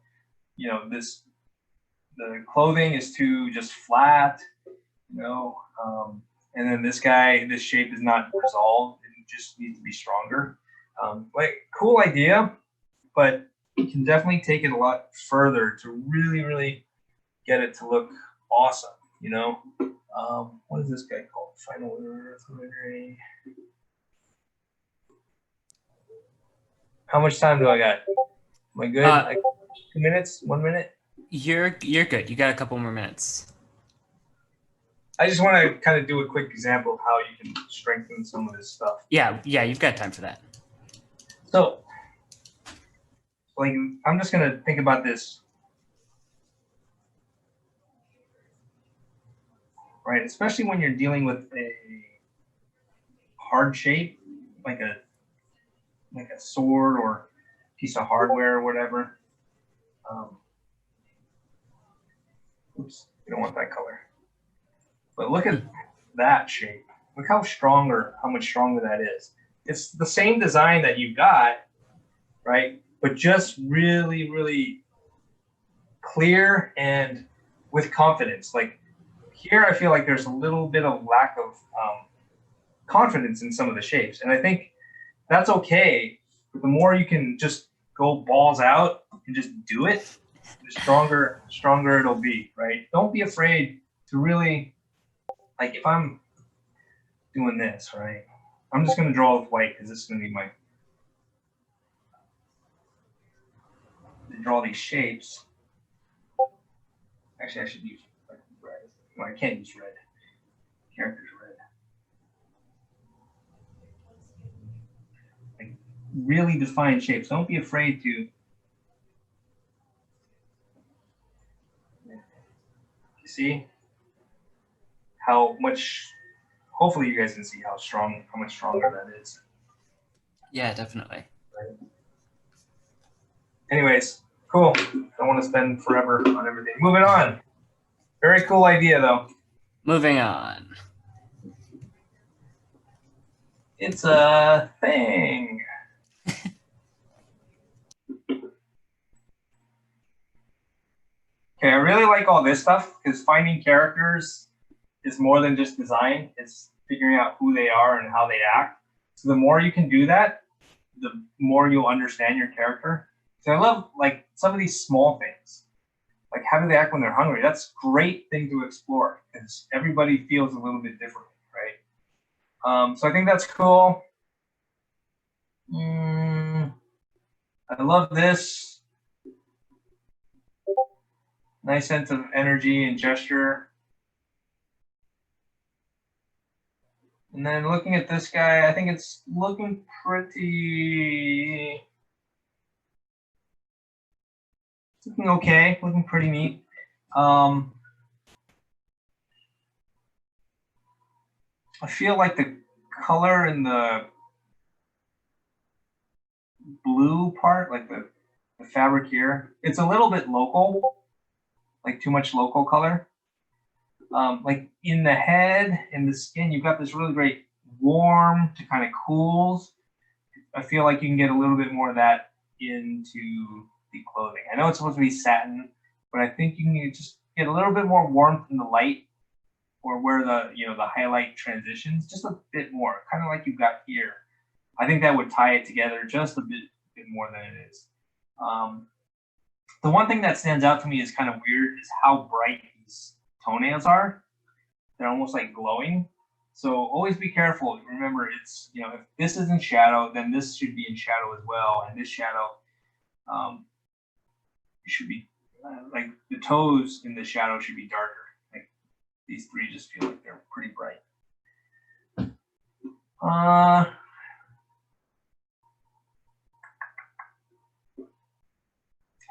the clothing is too just flat, and then this shape is not resolved. It just needs to be stronger. Cool idea, but you can definitely take it a lot further to really get it to look awesome. What is this guy called? Final Earth. How much time do I got? Am I good? Like 2 minutes? 1 minute? You're good. You got a couple more minutes. I just want to kind of do a quick example of how you can strengthen some of this stuff. Yeah, you've got time for that. So, I'm just gonna think about this, right? Especially when you're dealing with a hard shape, like a sword or piece of hardware or whatever. Oops, we don't want that color. But look at that shape. Look how much stronger that is. It's the same design that you've got, right? But just really clear and with confidence. Like here, I feel like there's a little bit of lack of confidence in some of the shapes. And I think that's okay. But the more you can just go balls out and just do it, the stronger it'll be, right? Don't be afraid to really, like if I'm doing this, right? I'm just going to draw with white because this is going to be my, to draw these shapes. Actually, I should use red. No, I can't use red. Character's red. Like really define shapes. Don't be afraid to. You see how much? Hopefully, you guys can see how much stronger that is. Yeah, definitely. Right. Anyways, cool. Don't want to spend forever on everything. Moving on. Very cool idea, though. Moving on. It's a thing. Okay, I really like all this stuff because finding characters is more than just design. It's figuring out who they are and how they act. So the more you can do that, the more you'll understand your character. So I love like some of these small things. Like how do they act when they're hungry? That's a great thing to explore because everybody feels a little bit differently, right? So I think that's cool. I love this. Nice sense of energy and gesture. And then looking at this guy, I think it's looking pretty, looking okay, looking pretty neat. I feel like color in the blue part, like the fabric here, it's a little bit local, like too much local color. Like in the head and the skin, you've got this really great warm to kind of cools. I feel like you can get a little bit more of that into the clothing. I know it's supposed to be satin, but I think you can just get a little bit more warmth in the light, or where the the highlight transitions just a bit more, kind of like you've got here. I think that would tie it together just a bit more than it is. The one thing that stands out to me is kind of weird is how bright these toenails are. They're almost like glowing. So always be careful. Remember, it's, if this is in shadow, then this should be in shadow as well. And this shadow should be like the toes in the shadow should be darker. Like these three just feel like they're pretty bright.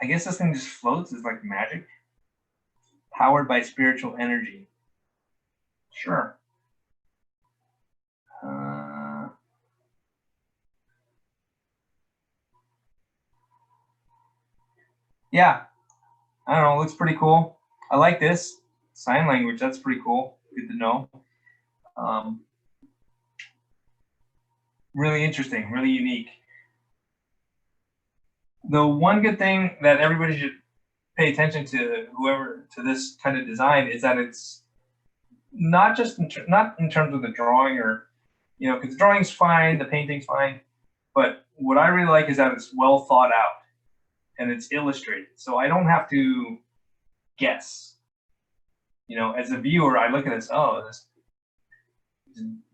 I guess this thing just floats. It's like magic. Powered by spiritual energy. Sure. Yeah. I don't know. It looks pretty cool. I like this. Sign language. That's pretty cool. Good to know. Really interesting. Really unique. The one good thing that everybody should pay attention to, to this kind of design, is that it's not just not in terms of the drawing, or because the drawing's fine, the painting's fine, but what I really like is that it's well thought out and it's illustrated, so I don't have to guess. As a viewer, I look at this, oh,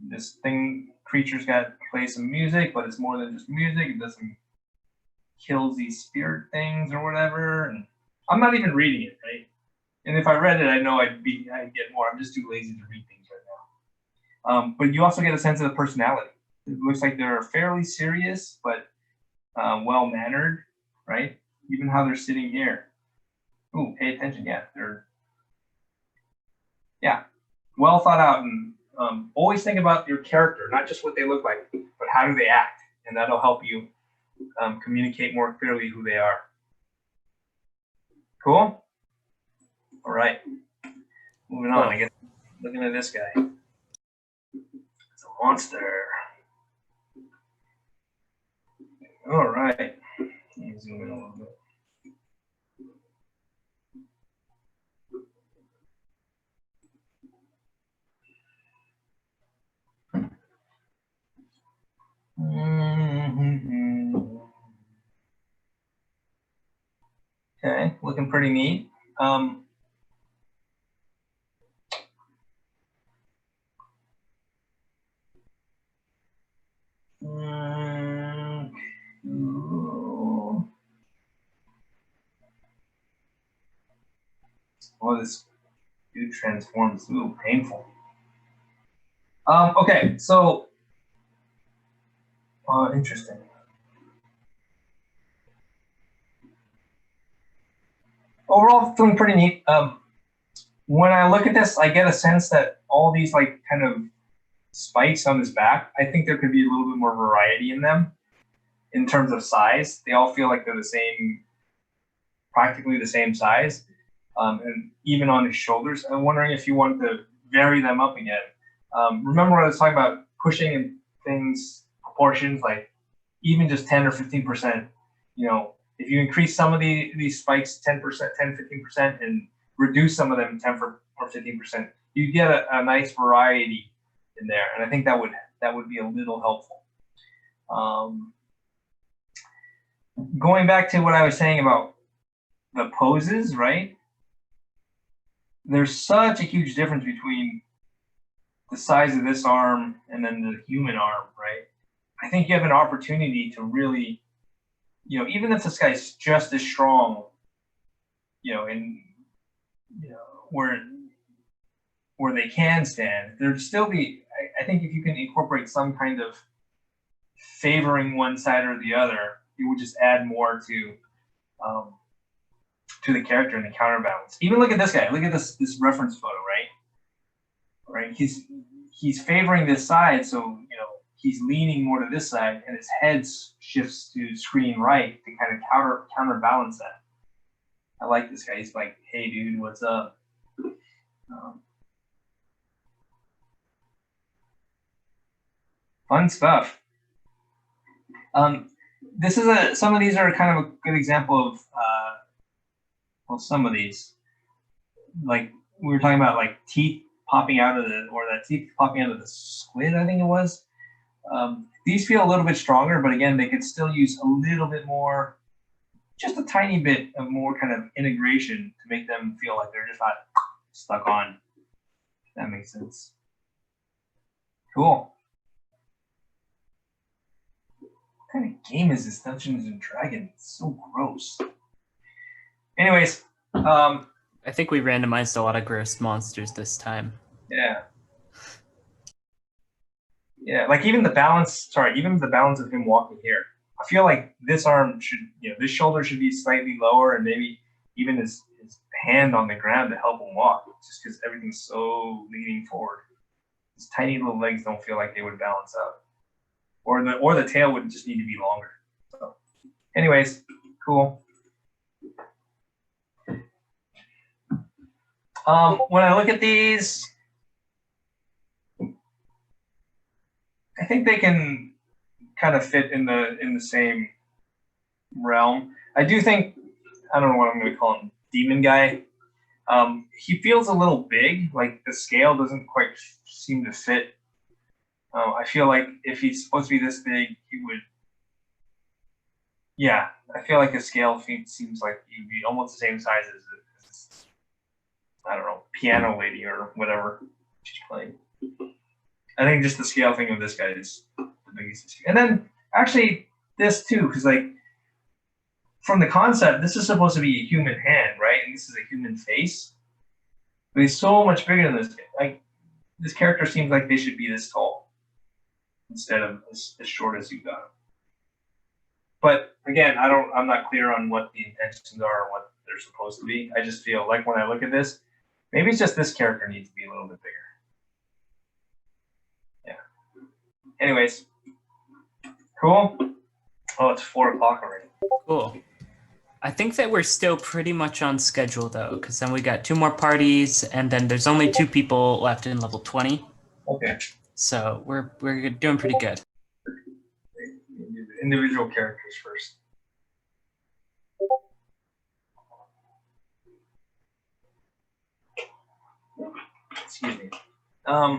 this creature's got to play some music, but it's more than just music. It doesn't kills these spirit things or whatever, and I'm not even reading it, right? And if I read it, I know I'd get more. I'm just too lazy to read things right now. But you also get a sense of the personality. It looks like they're fairly serious, but well-mannered, right? Even how they're sitting here. Ooh, pay attention. Yeah, they're well thought out, and always think about your character, not just what they look like, but how do they act, and that'll help you communicate more clearly who they are. Cool? All right. Moving on, I guess. Looking at this guy. It's a monster. All right. Let me zoom in a little bit. Okay, looking pretty neat. Oh, this dude transforms. Ooh, painful. Okay, so interesting. Overall, feeling pretty neat. When I look at this, I get a sense that all these like kind of spikes on his back, I think there could be a little bit more variety in them in terms of size. They all feel like they're the same, practically the same size. And even on his shoulders, I'm wondering if you want to vary them up again. Remember when I was talking about pushing in things, proportions, like even just 10 or 15%, if you increase some of these spikes 10%, 10, 15%, and reduce some of them 10 or 15%, you get a nice variety in there. And I think that would be a little helpful. Going back to what I was saying about the poses, right? There's such a huge difference between the size of this arm and then the human arm, right? I think you have an opportunity to really, even if this guy's just as strong, where they can stand, there'd still be, I think if you can incorporate some kind of favoring one side or the other, it would just add more to the character and the counterbalance. Even look at this guy. Look at this reference photo, right? Right. he's favoring this side, so he's leaning more to this side, and his head shifts to screen right to kind of counterbalance that. I like this guy. He's like, hey, dude, what's up? Fun stuff. This is some of these are kind of a good example of, well, some of these, like we were talking about, like teeth popping out of that teeth popping out of the squid, I think it was. These feel a little bit stronger, but again, they could still use a little bit more, just a tiny bit of more kind of integration to make them feel like they're just not stuck on. If that makes sense. Cool. What kind of game is this, Dungeons and Dragons? It's so gross. Anyways, I think we randomized a lot of gross monsters this time. Yeah. Yeah, like even the balance of him walking here. I feel like this arm should, this shoulder should be slightly lower, and maybe even his hand on the ground to help him walk, just because everything's so leaning forward. His tiny little legs don't feel like they would balance out. Or the tail would just need to be longer. So anyways, cool. When I look at these, I think they can kind of fit in the same realm. I do think, I don't know what I'm going to call him, Demon Guy. He feels a little big, like the scale doesn't quite seem to fit. I feel like if he's supposed to be this big, he would. Yeah, I feel like a scale seems like he'd be almost the same size as I don't know, piano lady or whatever she's playing. I think just the scale thing of this guy is the biggest issue. And then actually this too, because like from the concept, this is supposed to be a human hand, right? And this is a human face. But he's so much bigger than this. Like this character seems like they should be this tall instead of as short as you got him. But again, I'm not clear on what the intentions are or what they're supposed to be. I just feel like when I look at this, maybe it's just this character needs to be a little bit bigger. Yeah. Anyways, cool. Oh, it's 4 o'clock already. Cool. I think that we're still pretty much on schedule though, because then we got 2 more parties, and then there's only 2 people left in level 20. Okay. So we're doing pretty good. Individual characters first. Excuse me. Oh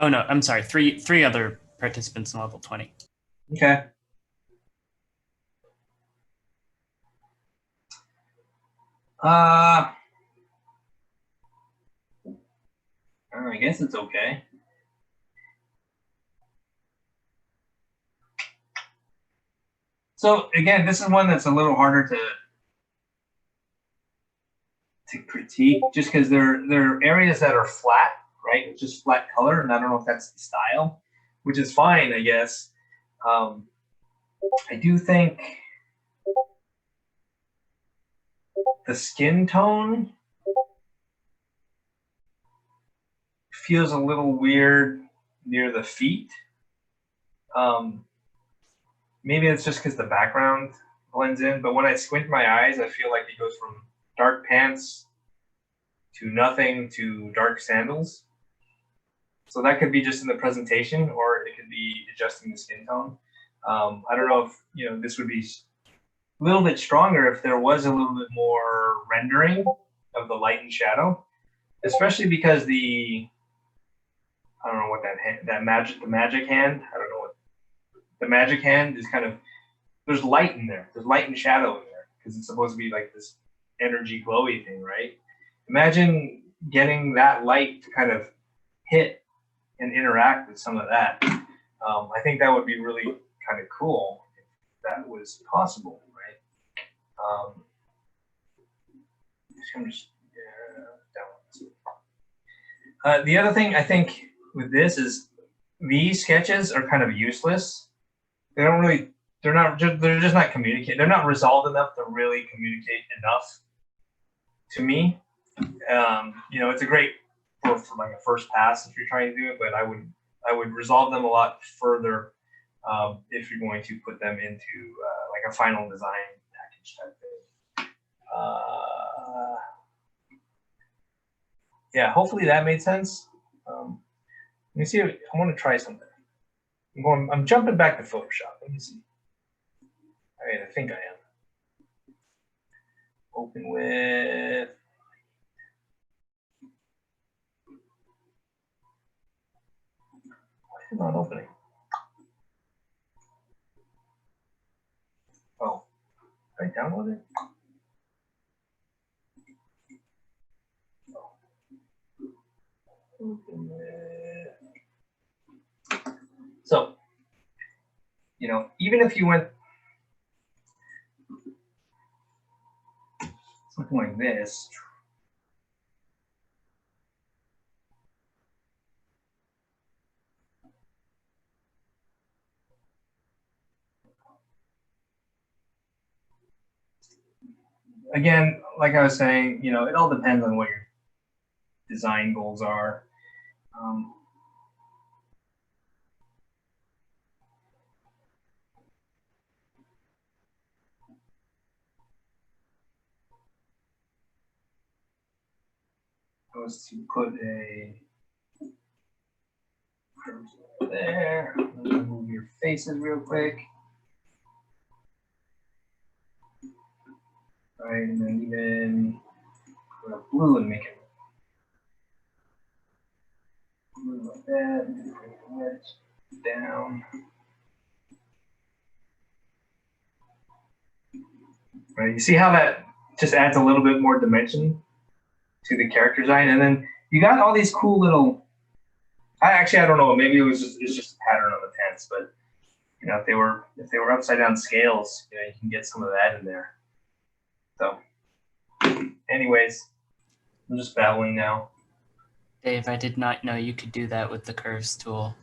no, I'm sorry. Three other participants in level 20. Okay. I guess it's okay. So again, this is one that's a little harder to critique, just because there are areas that are flat, right? It's just flat color, and I don't know if that's the style, which is fine, I guess. I do think the skin tone feels a little weird near the feet. Maybe it's just because the background blends in, but when I squint my eyes, I feel like it goes from dark pants to nothing to dark sandals. So that could be just in the presentation, or it could be adjusting the skin tone. I don't know if this would be a little bit stronger if there was a little bit more rendering of the light and shadow, especially because I don't know what the magic hand. I don't know what the magic hand is. Kind of, there's light in there. There's light and shadow in there because it's supposed to be like this energy glowy thing, right? Imagine getting that light to kind of hit and interact with some of that. I think that would be really kind of cool if that was possible, right? The other thing I think with this is these sketches are kind of useless. They're just not communicating. They're not resolved enough to really communicate enough to me. You know, it's a great for like a first pass if you're trying to do it, but I would resolve them a lot further if you're going to put them into like a final design package type thing. Yeah, hopefully that made sense. Let me see. I want to try something. I'm jumping back to Photoshop. Let me see. All right, I think I am. Open with. Why is it not opening? Oh, did I download it? Oh. Open with. So, you know, even if you went something like this, again, like I was saying, you know, it all depends on what your design goals are. Was to put a cursor there. Move your faces real quick. Right, and then even put a blue and make it blue like that. And bring the wedge down. Right, you see how that just adds a little bit more dimension to the character design, and then you got all these cool little. I don't know. Maybe it's just a pattern on the pants, but you know, if they were upside down scales, you know, you can get some of that in there. So, anyways, I'm just babbling now. Dave, I did not know you could do that with the curves tool.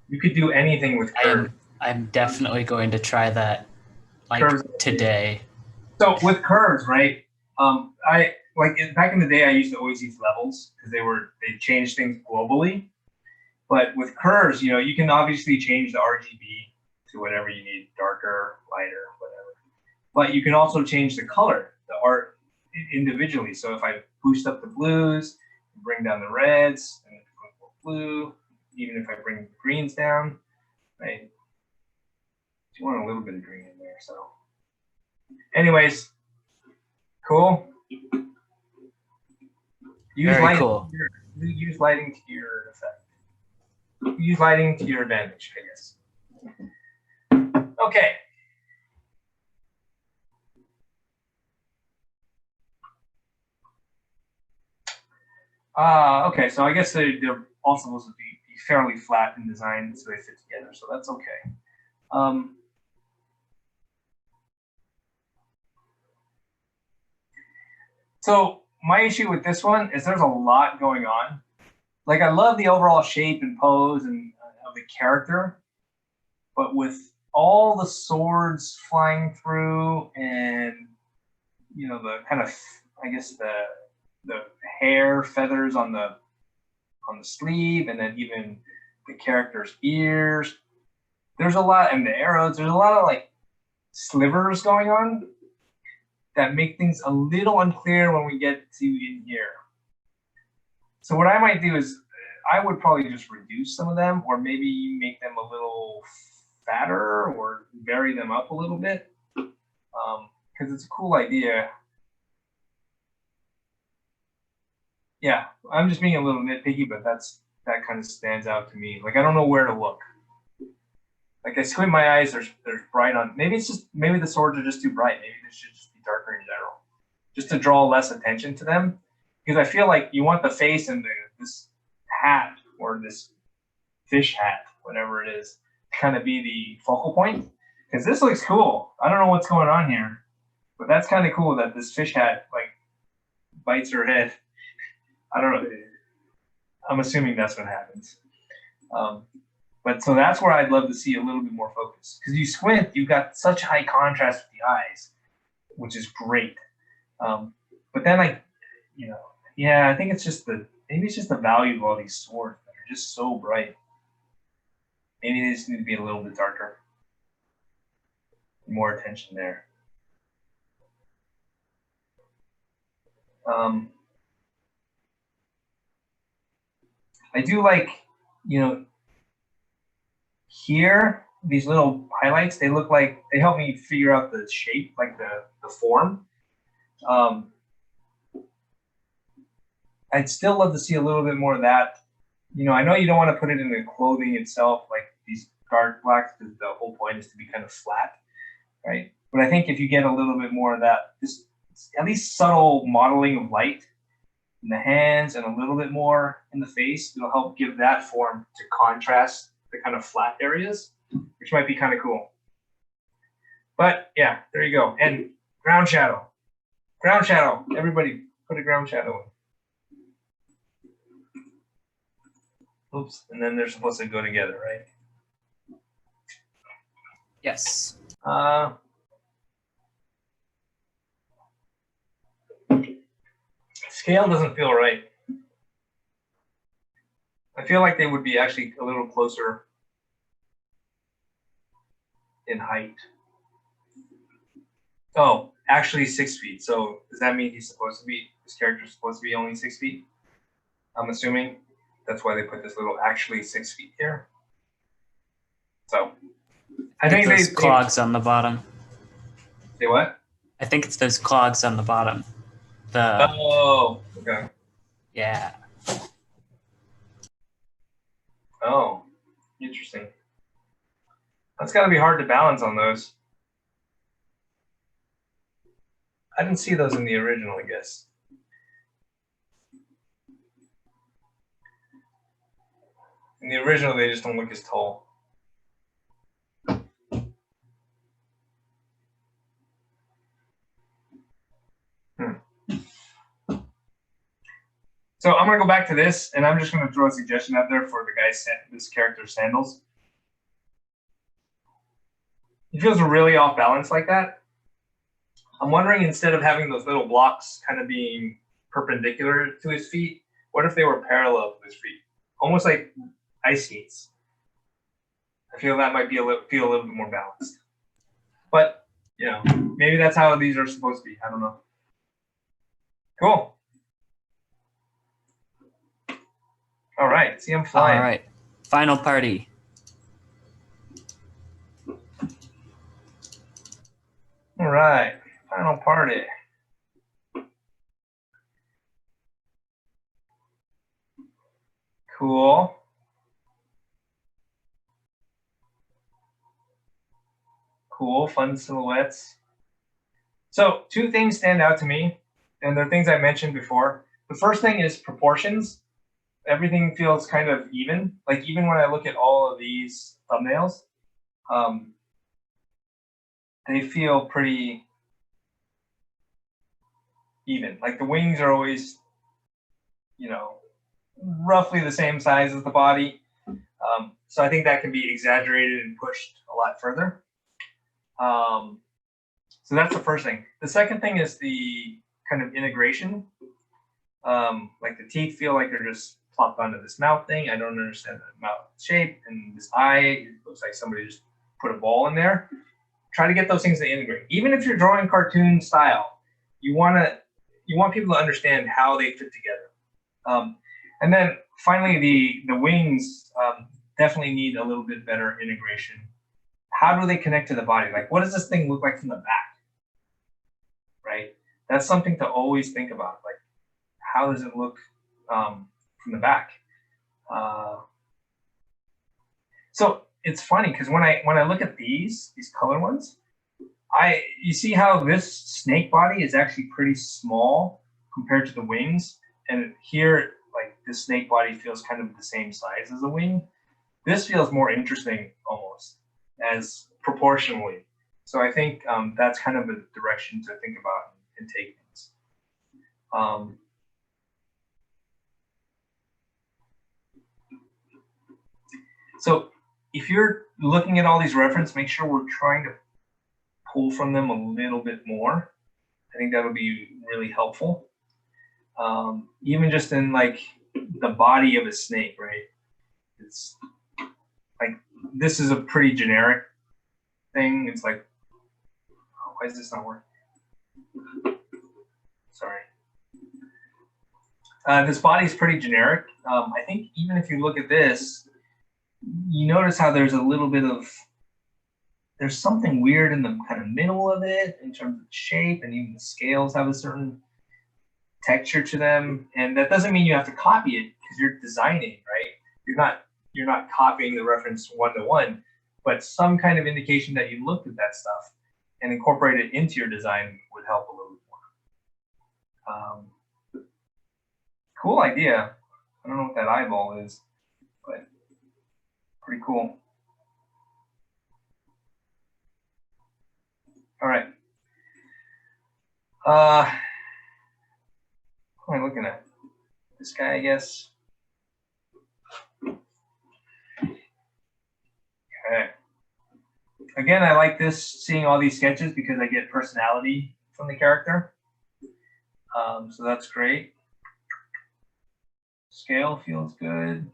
You could do anything with curves. I'm definitely going to try that, like Curves. today. So with curves, right? I back in the day, I used to always use levels because they changed things globally. But with curves, you know, you can obviously change the RGB to whatever you need, darker, lighter, whatever. But you can also change the color, the art individually. So if I boost up the blues, bring down the reds, and blue, even if I bring the greens down, right? You want a little bit of green in there, so. Anyways, cool. Use lighting. Cool. Use lighting to your effect. Use lighting to your advantage, I guess. Okay. Okay, so I guess they're all supposed to be fairly flat in design, so they fit together, so that's okay. So my issue with this one is there's a lot going on. Like I love the overall shape and pose and of the character, but with all the swords flying through and you know the kind of I guess the hair feathers on the sleeve and then even the character's ears. There's a lot and the arrows. There's a lot of like slivers going on that make things a little unclear when we get to in here. So what I might do is I would probably just reduce some of them or maybe make them a little fatter or vary them up a little bit because it's a cool idea. Yeah, I'm just being a little nitpicky, but that kind of stands out to me. Like I don't know where to look. Like I squint my eyes, there's bright on. Maybe the swords are just too bright. Maybe they should just be darker in general, just to draw less attention to them. Because I feel like you want the face and this hat or this fish hat, whatever it is, to kind of be the focal point. Because this looks cool. I don't know what's going on here, but that's kind of cool that this fish hat like bites her head. I don't know. I'm assuming that's what happens. But so that's where I'd love to see a little bit more focus. Because you squint, you've got such high contrast with the eyes, which is great. But then you know, Yeah, I think it's just maybe it's just the value of all these swords that are just so bright. Maybe they just need to be a little bit darker. More attention there. I do like, here, these little highlights, they look like, they help me figure out the shape, like the form. I'd still love to see a little bit more of that. I know you don't want to put it in the clothing itself, like these dark blacks, because the whole point is to be kind of flat, right? But I think if you get a little bit more of that, just at least subtle modeling of light in the hands and a little bit more in the face, it'll help give that form to contrast the kind of flat areas, which might be kind of cool. But yeah, there you go. And ground shadow. Ground shadow. Everybody put a ground shadow in. Oops, and then they're supposed to go together, right? Yes. Scale doesn't feel right. I feel like they would be actually a little closer in height. Oh, actually 6 feet. So does that mean this character's supposed to be only 6 feet? I'm assuming that's why they put this little actually 6 feet here. So I think those clogs on the bottom. Say what? I think it's those clogs on the bottom. Oh, okay. Yeah. Oh, interesting. That's got to be hard to balance on those. I didn't see those in the original, I guess. In the original, they just don't look as tall. So I'm gonna go back to this, and I'm just gonna throw a suggestion out there for the guy's this character's sandals. He feels really off balance like that. I'm wondering, instead of having those little blocks kind of being perpendicular to his feet, what if they were parallel to his feet, almost like ice skates? I feel that might be feel a little bit more balanced. But maybe that's how these are supposed to be. I don't know. Cool. All right, see, I'm flying. All right, final party. All right, final party. Cool. Cool, fun silhouettes. So 2 things stand out to me, and they're things I mentioned before. The first thing is proportions. Everything feels kind of even. Like, even when I look at all of these thumbnails, they feel pretty even. Like, the wings are always, roughly the same size as the body. So I think that can be exaggerated and pushed a lot further. So that's the first thing. The second thing is the kind of integration. Like, the teeth feel like they're just plopped onto this mouth thing. I don't understand the mouth shape, and this eye, it looks like somebody just put a ball in there. Try to get those things to integrate. Even if you're drawing cartoon style, you want people to understand how they fit together. And then finally, the wings definitely need a little bit better integration. How do they connect to the body? Like, what does this thing look like from the back? Right? That's something to always think about. Like, how does it look from the back? So it's funny because when I look at these color ones, you see how this snake body is actually pretty small compared to the wings, and here, like, the snake body feels kind of the same size as the wing. This feels more interesting almost, as proportionally. So I think that's kind of a direction to think about and take things. So if you're looking at all these references, make sure we're trying to pull from them a little bit more. I think that'll be really helpful. Even just in like the body of a snake, right? It's like, this is a pretty generic thing. It's like, oh, why is this not working? Sorry. This body is pretty generic. I think even if you look at this, you notice how there's a little bit of, there's something weird in the kind of middle of it in terms of shape, and even the scales have a certain texture to them. And that doesn't mean you have to copy it because you're designing, right? You're not copying the reference one-to-one, but some kind of indication that you looked at that stuff and incorporate it into your design would help a little bit more. Cool idea. I don't know what that eyeball is, but pretty cool. All right. What am I looking at? This guy, I guess. Okay. Again, I like this, seeing all these sketches, because I get personality from the character. So that's great. Scale feels good.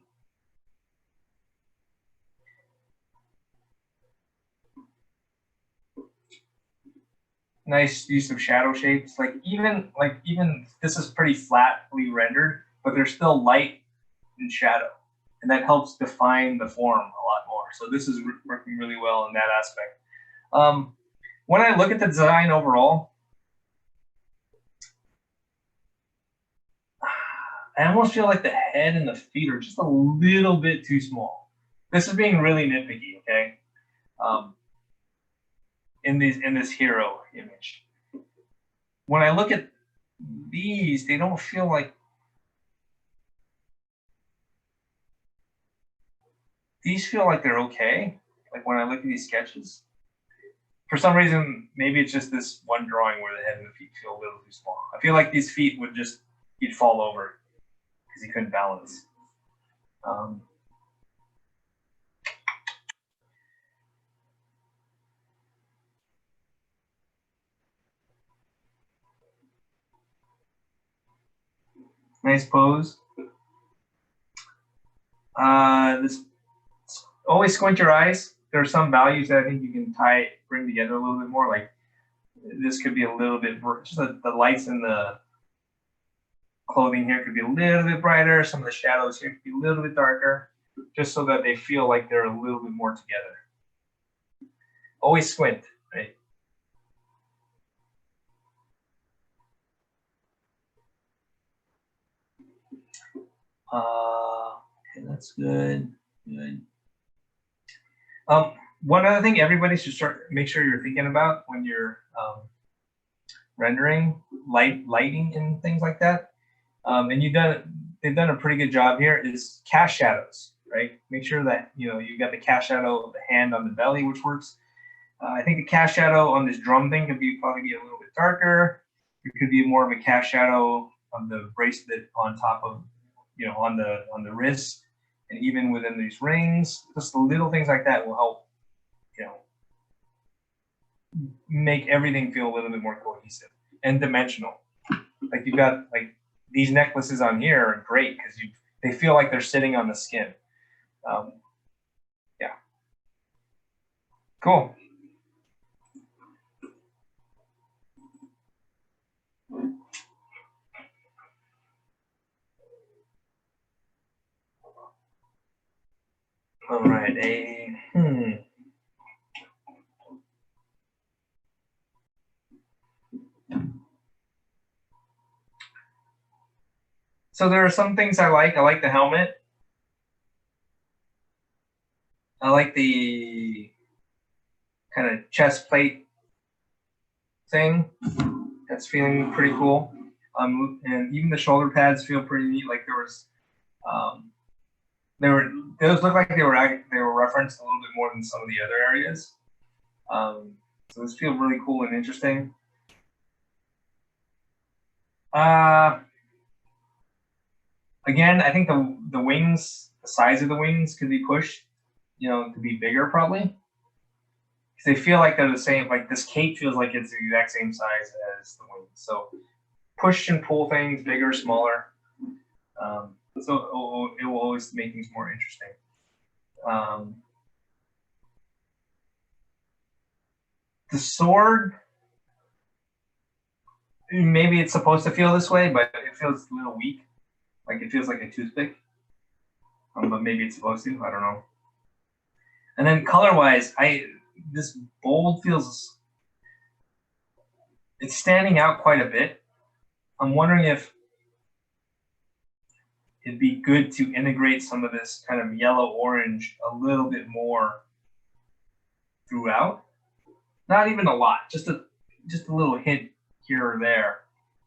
Nice use of shadow shapes. Like even this is pretty flatly rendered, but there's still light and shadow, and that helps define the form a lot more. So this is working really well in that aspect. When I look at the design overall, I almost feel like the head and the feet are just a little bit too small. This is being really nitpicky, okay? In this hero image. When I look at these, they don't feel like, these feel like they're okay. Like when I look at these sketches, for some reason, maybe it's just this one drawing where the head and the feet feel a little too small. I feel like these feet would just, he'd fall over because he couldn't balance. Nice pose. This, always squint your eyes. There are some values that I think you can bring together a little bit more. Like this could be a little bit, just the lights in the clothing here could be a little bit brighter. Some of the shadows here could be a little bit darker, just so that they feel like they're a little bit more together. Always squint, right? Okay, that's good. Good. One other thing everybody should make sure you're thinking about when you're rendering lighting and things like that. And they've done a pretty good job here, is cast shadows, right? Make sure that you got the cast shadow of the hand on the belly, which works. I think the cast shadow on this drum thing could probably be a little bit darker. It could be more of a cast shadow on the bracelet on top of, on the wrist, and even within these rings. Just the little things like that will help, make everything feel a little bit more cohesive and dimensional. Like you've got like these necklaces on here are great because they feel like they're sitting on the skin. Yeah. Cool. All right. So there are some things I like. I like the helmet. I like the kind of chest plate thing. That's feeling pretty cool. And even the shoulder pads feel pretty neat. Like those look like they were referenced a little bit more than some of the other areas. So this feels really cool and interesting. Again, I think the wings, the size of the wings could be pushed, to be bigger probably. Because they feel like they're the same, like this cape feels like it's the exact same size as the wings. So push and pull things, bigger, smaller. So it will always make things more interesting. The sword, maybe it's supposed to feel this way, but it feels a little weak. Like it feels like a toothpick. But maybe it's supposed to. I don't know. And then color-wise, this bold feels, it's standing out quite a bit. I'm wondering if it'd be good to integrate some of this kind of yellow-orange a little bit more throughout. Not even a lot, just a little hint here or there.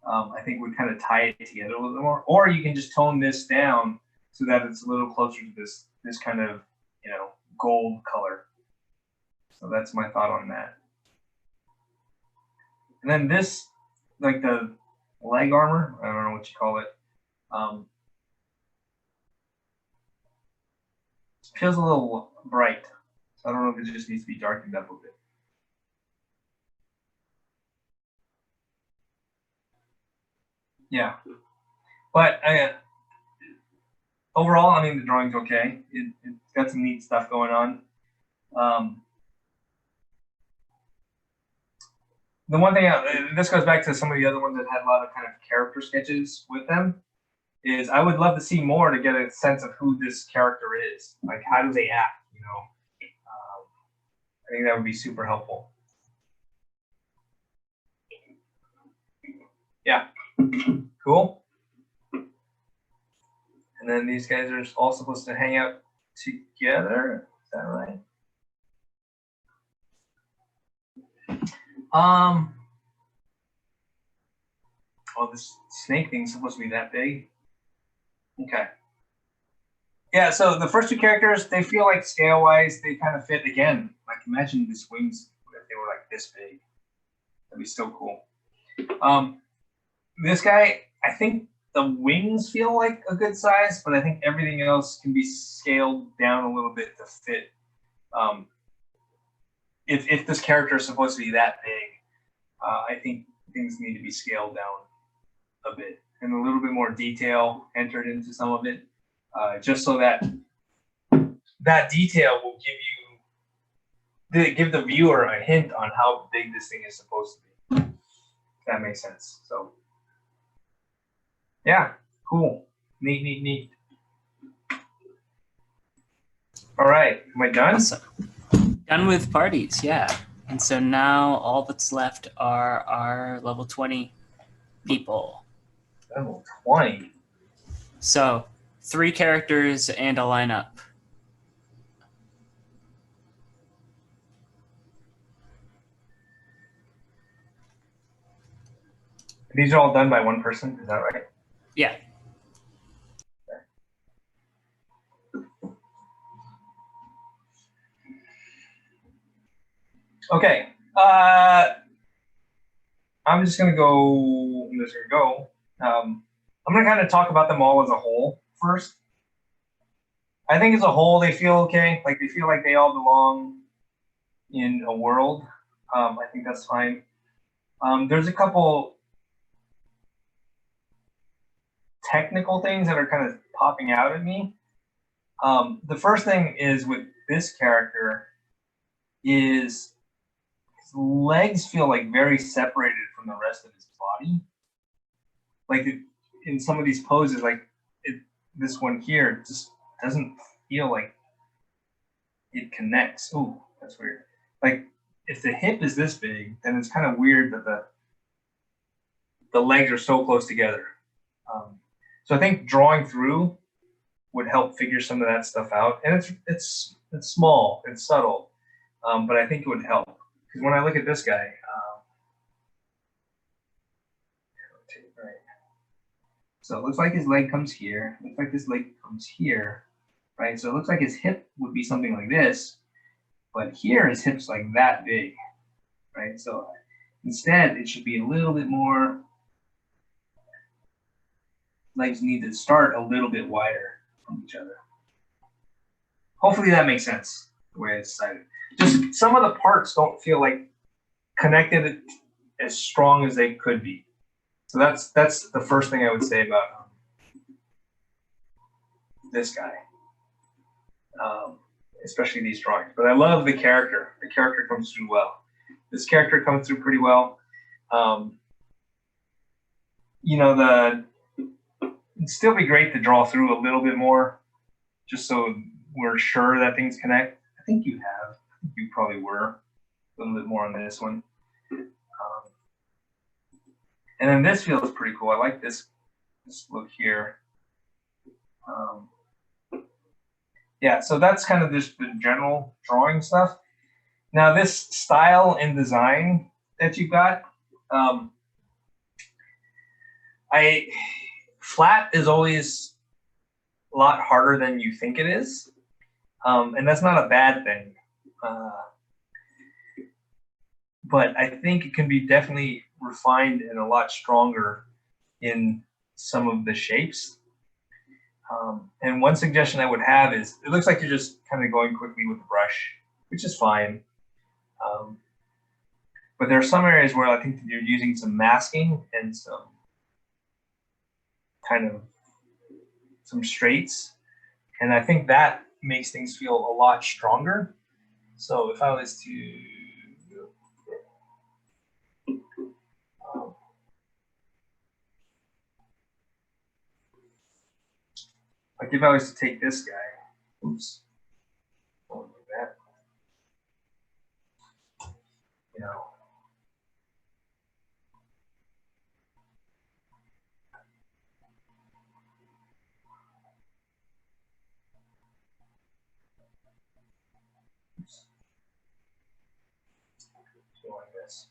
I think would kind of tie it together a little bit more. Or you can just tone this down so that it's a little closer to this kind of, you know, gold color. So that's my thought on that. And then this, like the leg armor, I don't know what you call it. Feels a little bright. So I don't know if it just needs to be darkened up a bit. Yeah, but overall, I mean, the drawing's okay. It's got some neat stuff going on. The one thing, this goes back to some of the other ones that had a lot of kind of character sketches with them, is I would love to see more to get a sense of who this character is. Like, how do they act, you know? I think that would be super helpful. Yeah, cool. And then these guys are all supposed to hang out together. Is that right? Oh, this snake thing's supposed to be that big. Okay. Yeah, so the first two characters, they feel like scale-wise, they kind of fit again. Like, imagine these wings if they were like this big. That'd be so cool. This guy, I think the wings feel like a good size, but I think everything else can be scaled down a little bit to fit. If this character is supposed to be that big, I think things need to be scaled down a bit and a little bit more detail entered into some of it, just so that that detail will give the viewer a hint on how big this thing is supposed to be. If that makes sense. So. Yeah, cool. Neat. All right, am I done? Awesome. Done with parties, yeah. And so now all that's left are our level 20 people. Level 20? So 3 characters and a lineup. These are all done by one person, is that right? Yeah. Okay. I'm just gonna go. I'm gonna kind of talk about them all as a whole first. I think as a whole, they feel okay. Like they feel like they all belong in a world. I think that's fine. There's a couple technical things that are kind of popping out at me. The first thing is with this character is his legs feel like very separated from the rest of his body. Like in some of these poses, like this one here just doesn't feel like it connects. Ooh, that's weird. Like if the hip is this big, then it's kind of weird that the legs are so close together. So I think drawing through would help figure some of that stuff out. And it's small, it's subtle, but I think it would help. Because when I look at this guy, so it looks like his leg comes here. Looks like this leg comes here, right? So it looks like his hip would be something like this, but here his hip's like that big, right? So instead, it should be a little bit more. Legs need to start a little bit wider from each other. Hopefully that makes sense, the way it's decided. Just some of the parts don't feel like connected as strong as they could be. So that's the first thing I would say about this guy, especially these drawings. But I love the character. The character comes through well. This character comes through pretty well. You know, it'd still be great to draw through a little bit more, just so we're sure that things connect. I think you have. I think you probably were a little bit more on this one. And then this feels pretty cool. I like this look here. Yeah, so that's kind of just the general drawing stuff. Now this style and design that you got, flat is always a lot harder than you think it is, and that's not a bad thing. But I think it can be definitely refined and a lot stronger in some of the shapes. And one suggestion I would have is, it looks like you're just kind of going quickly with the brush, which is fine. But there are some areas where I think you're using some masking and some kind of some straights. And I think that makes things feel a lot stronger. So if I was to, like if I was to take this guy, oops, don't do that, you know. Oops. So like this.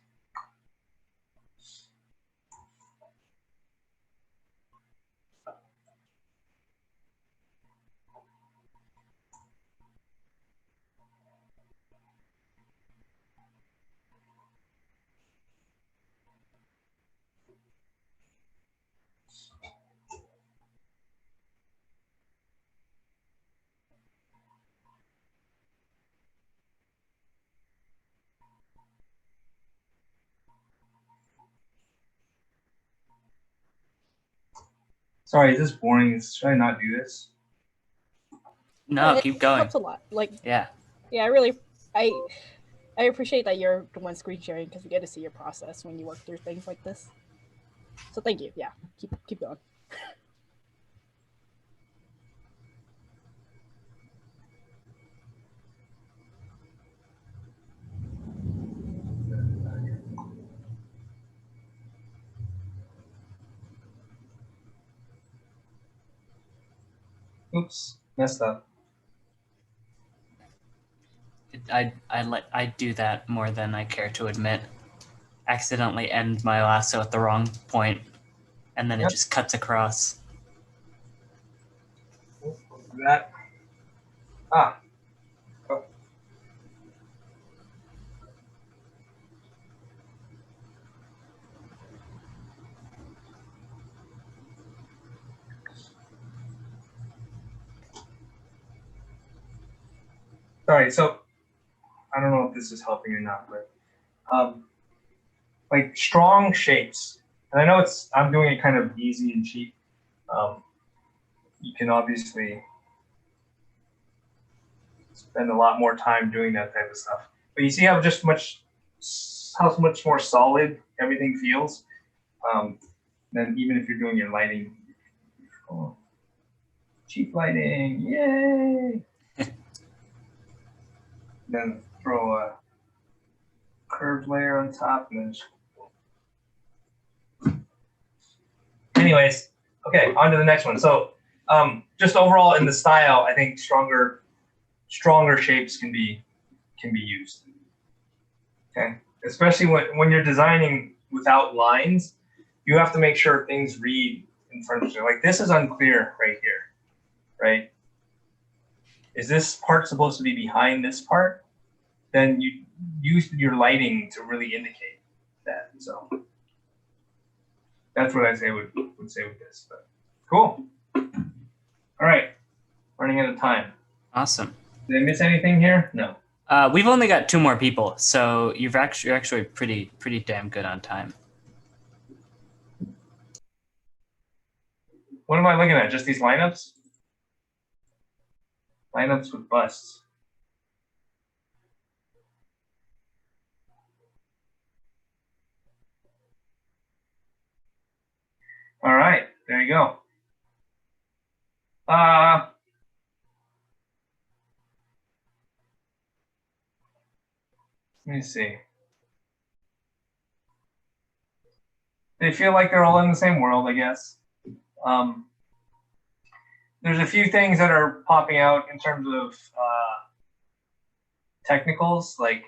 Sorry, is this boring? Should I not do this? No, It keep going. helps a lot. Like, Yeah. yeah, I appreciate that you're the one screen sharing, because we get to see your process when you work through things like this. So thank you. Yeah, keep going. Oops, messed up. I do that more than I care to admit. Accidentally end my lasso at the wrong point, and then it just cuts across. Oops, don't do that. Ah. Oh. Sorry, so I don't know if this is helping or not, but like strong shapes. And I know I'm doing it kind of easy and cheap. You can obviously spend a lot more time doing that type of stuff. But you see how much more solid everything feels. Then even if you're doing your lighting, oh, cheap lighting, yay! Then throw a curved layer on top, and then. Anyways, okay, on to the next one. So, just overall in the style, I think stronger shapes can be used. Okay, especially when you're designing without lines, you have to make sure things read in front of you. Like this is unclear right here, right? Is this part supposed to be behind this part? Then you use your lighting to really indicate that. So that's what I would say with this. But cool. All right, running out of time. Awesome. Did I miss anything here? No. We've only got 2 more people, so you're actually pretty damn good on time. What am I looking at? Just these lineups? Lineups with busts. All right, there you go. Let me see. They feel like they're all in the same world, I guess. There's a few things that are popping out in terms of technicals. Like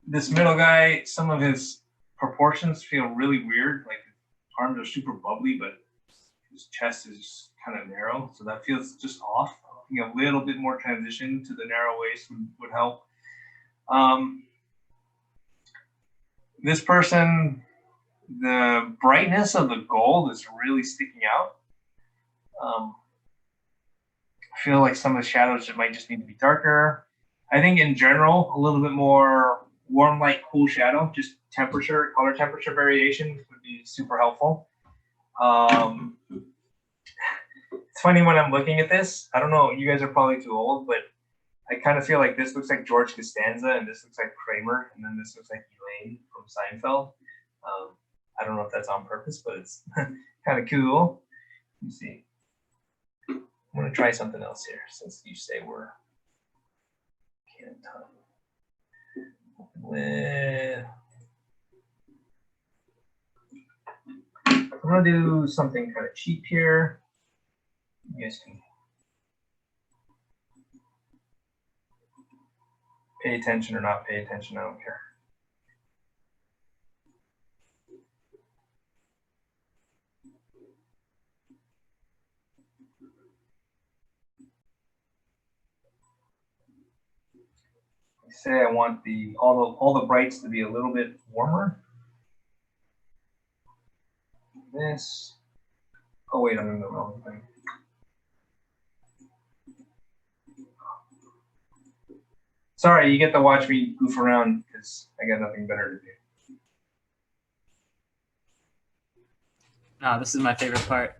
this middle guy, some of his proportions feel really weird. Like his arms are super bubbly, but his chest is kind of narrow. So that feels just off. I think a little bit more transition to the narrow waist would help. This person, the brightness of the gold is really sticking out. I feel like some of the shadows might just need to be darker. I think in general, a little bit more warm light, cool shadow, just temperature, color temperature variation would be super helpful. It's funny when I'm looking at this, I don't know, you guys are probably too old, but I kind of feel like this looks like George Costanza, and this looks like Kramer, and then this looks like Elaine from Seinfeld. I don't know if that's on purpose, but it's kind of cool. Let me see. I'm going to try something else here, since you say we're can't time. I'm going to do something kind of cheap here. You guys can pay attention or not pay attention, I don't care. Say I want all the brights to be a little bit warmer. This. Oh wait, I'm in the wrong thing. Sorry, you get to watch me goof around because I got nothing better to do. Oh, this is my favorite part.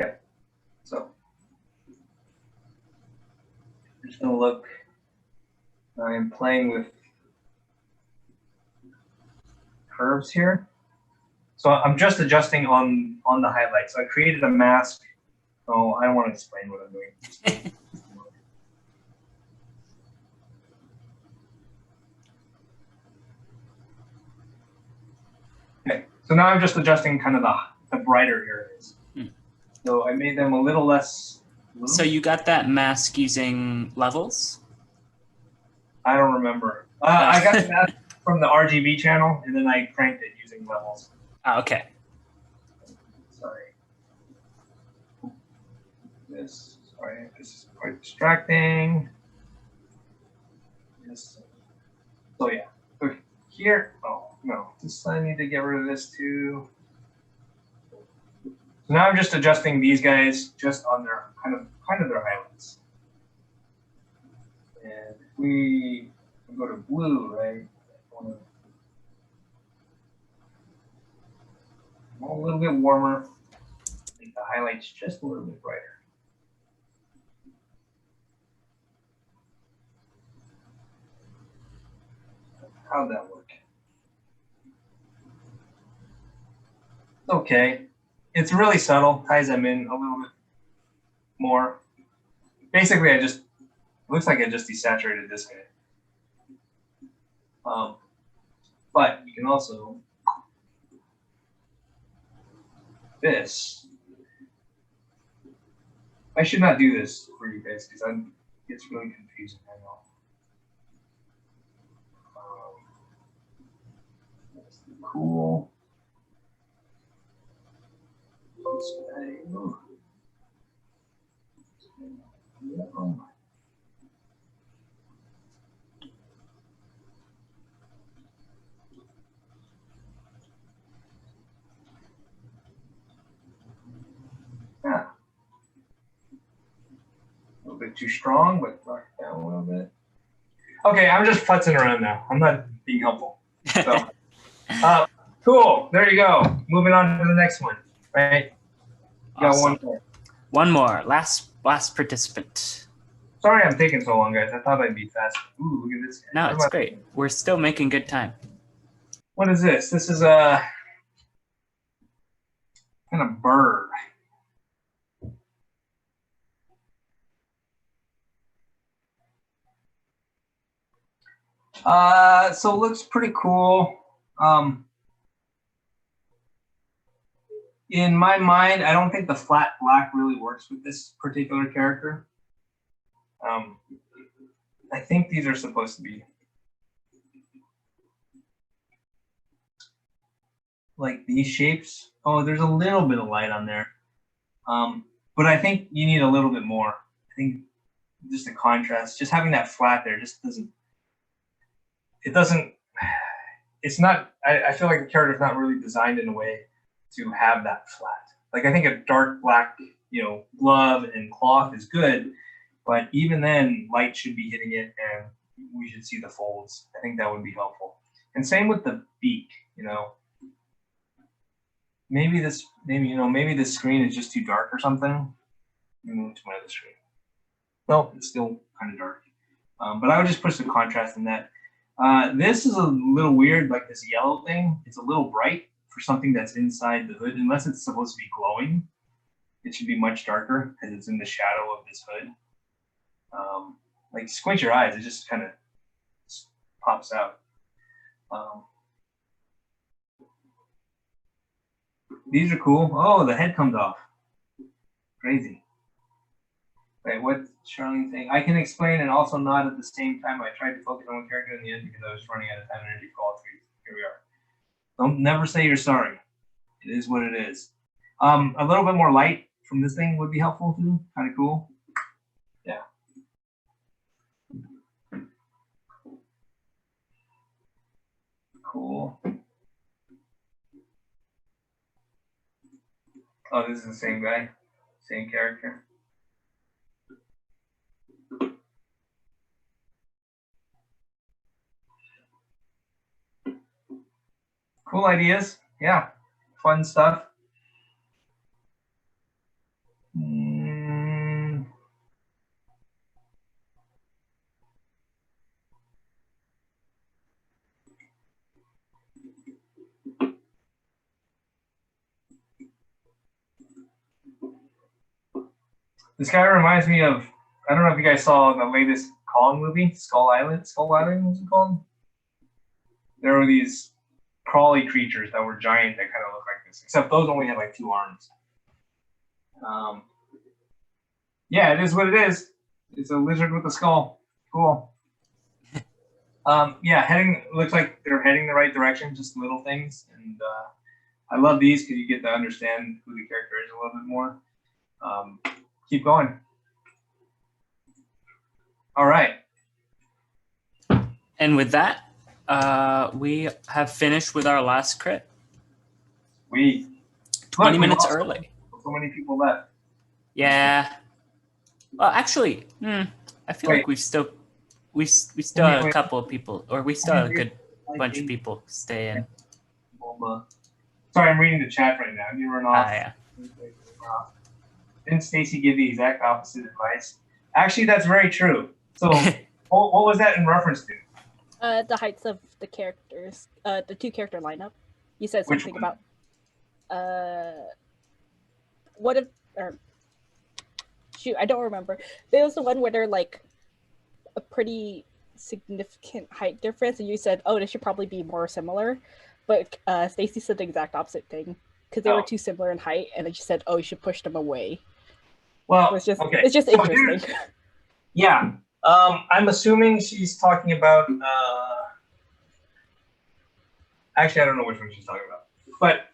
Okay, so I'm just gonna look. I am playing with curves here. So I'm just adjusting on the highlight. So I created a mask. Oh, I don't want to explain what I'm doing. Okay, so now I'm just adjusting kind of the brighter areas. So I made them a little less blue. So you got that mask using levels? I don't remember. I got that from the RGB channel, and then I cranked it using levels. Oh, okay. Sorry. This is quite distracting. Yes. So yeah. So here, oh no, this I need to get rid of this too. So now I'm just adjusting these guys just on their kind of their highlights. And if we go to blue, right? A little bit warmer. Make the highlights just a little bit brighter. How'd that work? Okay. It's really subtle. Ties them in a little bit more. Basically, it looks like I just desaturated this guy. But you can also this. I should not do this for you guys because it's really confusing. I know. That's cool. Yeah. A little bit too strong, but not that a little bit. Okay, I'm just futzing around now. I'm not being helpful. So, cool. There you go. Moving on to the next one. Right. You got Awesome. one more. One more. Last participant. Sorry, I'm taking so long, guys. I thought I'd be fast. Ooh, look at this guy. No, What it's am I- great. We're still making good time. What is this? This is a kind of bird. So it looks pretty cool. In my mind, I don't think the flat black really works with this particular character. I think these are supposed to be like these shapes. Oh, there's a little bit of light on there. But I think you need a little bit more. I think just the contrast, just having that flat there just doesn't, it's not, I feel like the character's not really designed in a way to have that flat. Like I think a dark black, glove and cloth is good, but even then light should be hitting it and we should see the folds. I think that would be helpful. And same with the beak, maybe this screen is just too dark or something. Let me move to my other screen. No, it's still kind of dark. But I would just put some contrast in that. This is a little weird, like this yellow thing. It's a little bright for something that's inside the hood, unless it's supposed to be glowing. It should be much darker because it's in the shadow of this hood. Like squint your eyes, it just kind of pops out. These are cool. Oh, the head comes off. Crazy. Wait, what's Charlene saying? I can explain and also nod at the same time. I tried to focus on one character in the end because I was running out of time and energy for all three. Here we are. Don't never say you're sorry. It is what it is. A little bit more light from this thing would be helpful too. Kind of cool. Yeah. Cool. Oh, this is the same guy, same character. Cool ideas. Yeah, fun stuff. This guy reminds me of, I don't know if you guys saw the latest Kong movie, Skull Island. Skull Island, what's it called? There were these crawly creatures that were giant that kind of look like this, except those only had like 2 arms. Yeah, it is what it is. It's a lizard with a skull. Cool. Yeah, looks like they're heading the right direction, just little things. And I love these because you get to understand who the character is a little bit more. Keep going. All right. And with that, we have finished with our last crit. 20 minutes early. So many people left. Yeah. Well, actually, I feel like we still have a couple of people, or we still have a good bunch of people staying. Sorry, I'm reading the chat right now. You run off. Yeah. Didn't Stacy give the exact opposite advice? Actually, that's very true. So, what was that in reference to? The heights of the characters, the 2-character lineup. You said something about what if, or shoot, I don't remember. There was the one where they're like a pretty significant height difference, and you said, "Oh, they should probably be more similar," but Stacy said the exact opposite thing because they were too similar in height, and then she said, "Oh, you should push them away." Well, it's just okay. It's just so interesting. Yeah, I'm assuming she's talking about. Actually, I don't know which one she's talking about, but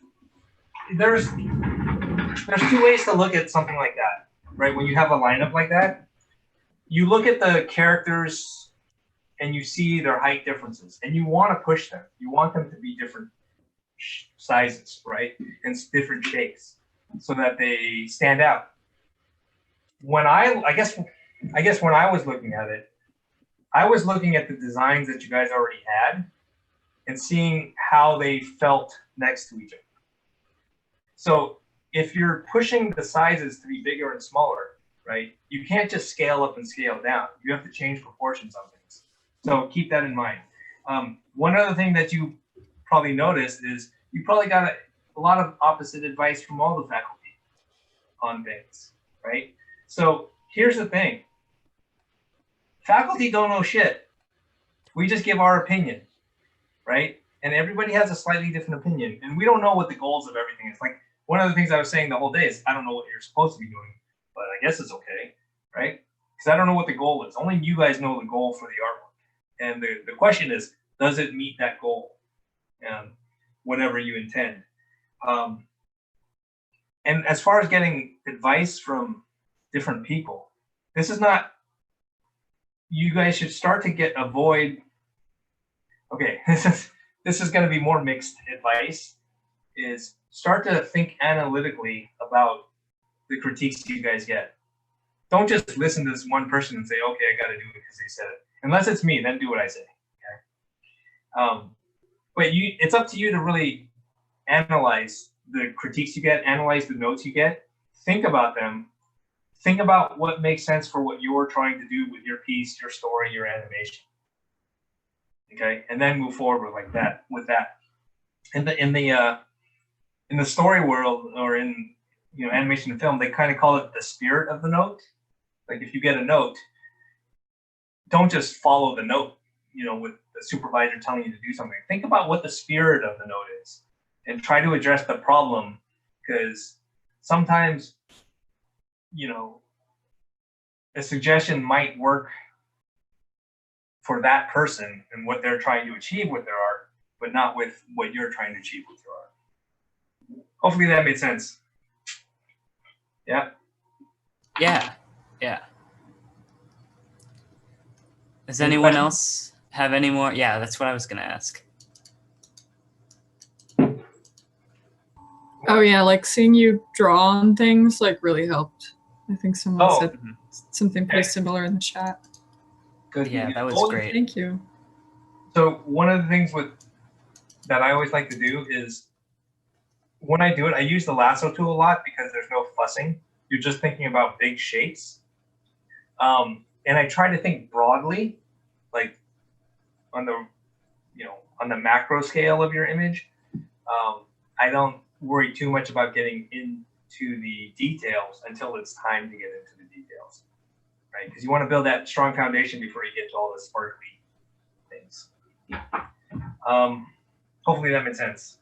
there's 2 ways to look at something like that, right? When you have a lineup like that, you look at the characters and you see their height differences, and you want to push them. You want them to be different sizes, right, and different shapes, so that they stand out. When I guess when I was looking at it, I was looking at the designs that you guys already had and seeing how they felt next to each other. So if you're pushing the sizes to be bigger and smaller, right, you can't just scale up and scale down. You have to change proportions on things. So keep that in mind. One other thing that you probably noticed is you probably got a lot of opposite advice from all the faculty on things, right? So here's the thing. Faculty don't know shit. We just give our opinion, right? And everybody has a slightly different opinion. And we don't know what the goals of everything is. Like one of the things I was saying the whole day is I don't know what you're supposed to be doing, but I guess it's okay, right? Because I don't know what the goal is. Only you guys know the goal for the artwork. And the question is, does it meet that goal? Whatever you intend. And as far as getting advice from different people, this is not, you guys should start to avoid, okay, this is going to be more mixed advice, is start to think analytically about the critiques you guys get. Don't just listen to this one person and say, okay, I got to do it because they said it. Unless it's me, then do what I say. Okay? But it's up to you to really analyze the critiques you get, analyze the notes you get, think about them, think about what makes sense for what you're trying to do with your piece, your story, your animation. Okay, and then move forward with that. In the story world, or in animation and film, they kind of call it the spirit of the note. Like if you get a note, don't just follow the note, with the supervisor telling you to do something. Think about what the spirit of the note is and try to address the problem, because sometimes, a suggestion might work for that person and what they're trying to achieve with their art, but not with what you're trying to achieve with your art. Hopefully that made sense. Yeah. Yeah. Does anyone else have any more? Yeah, that's what I was going to ask. Oh yeah, like seeing you draw on things really helped. I think someone said something pretty similar in the chat. Good. Yeah, that was great. Thank you. So one of the things that I always like to do is when I do it, I use the lasso tool a lot because there's no fussing. You're just thinking about big shapes. And I try to think broadly, like on the macro scale of your image. I don't worry too much about getting into the details until it's time to get into the details, right? Because you want to build that strong foundation before you get to all the sparkly things. Hopefully that made sense.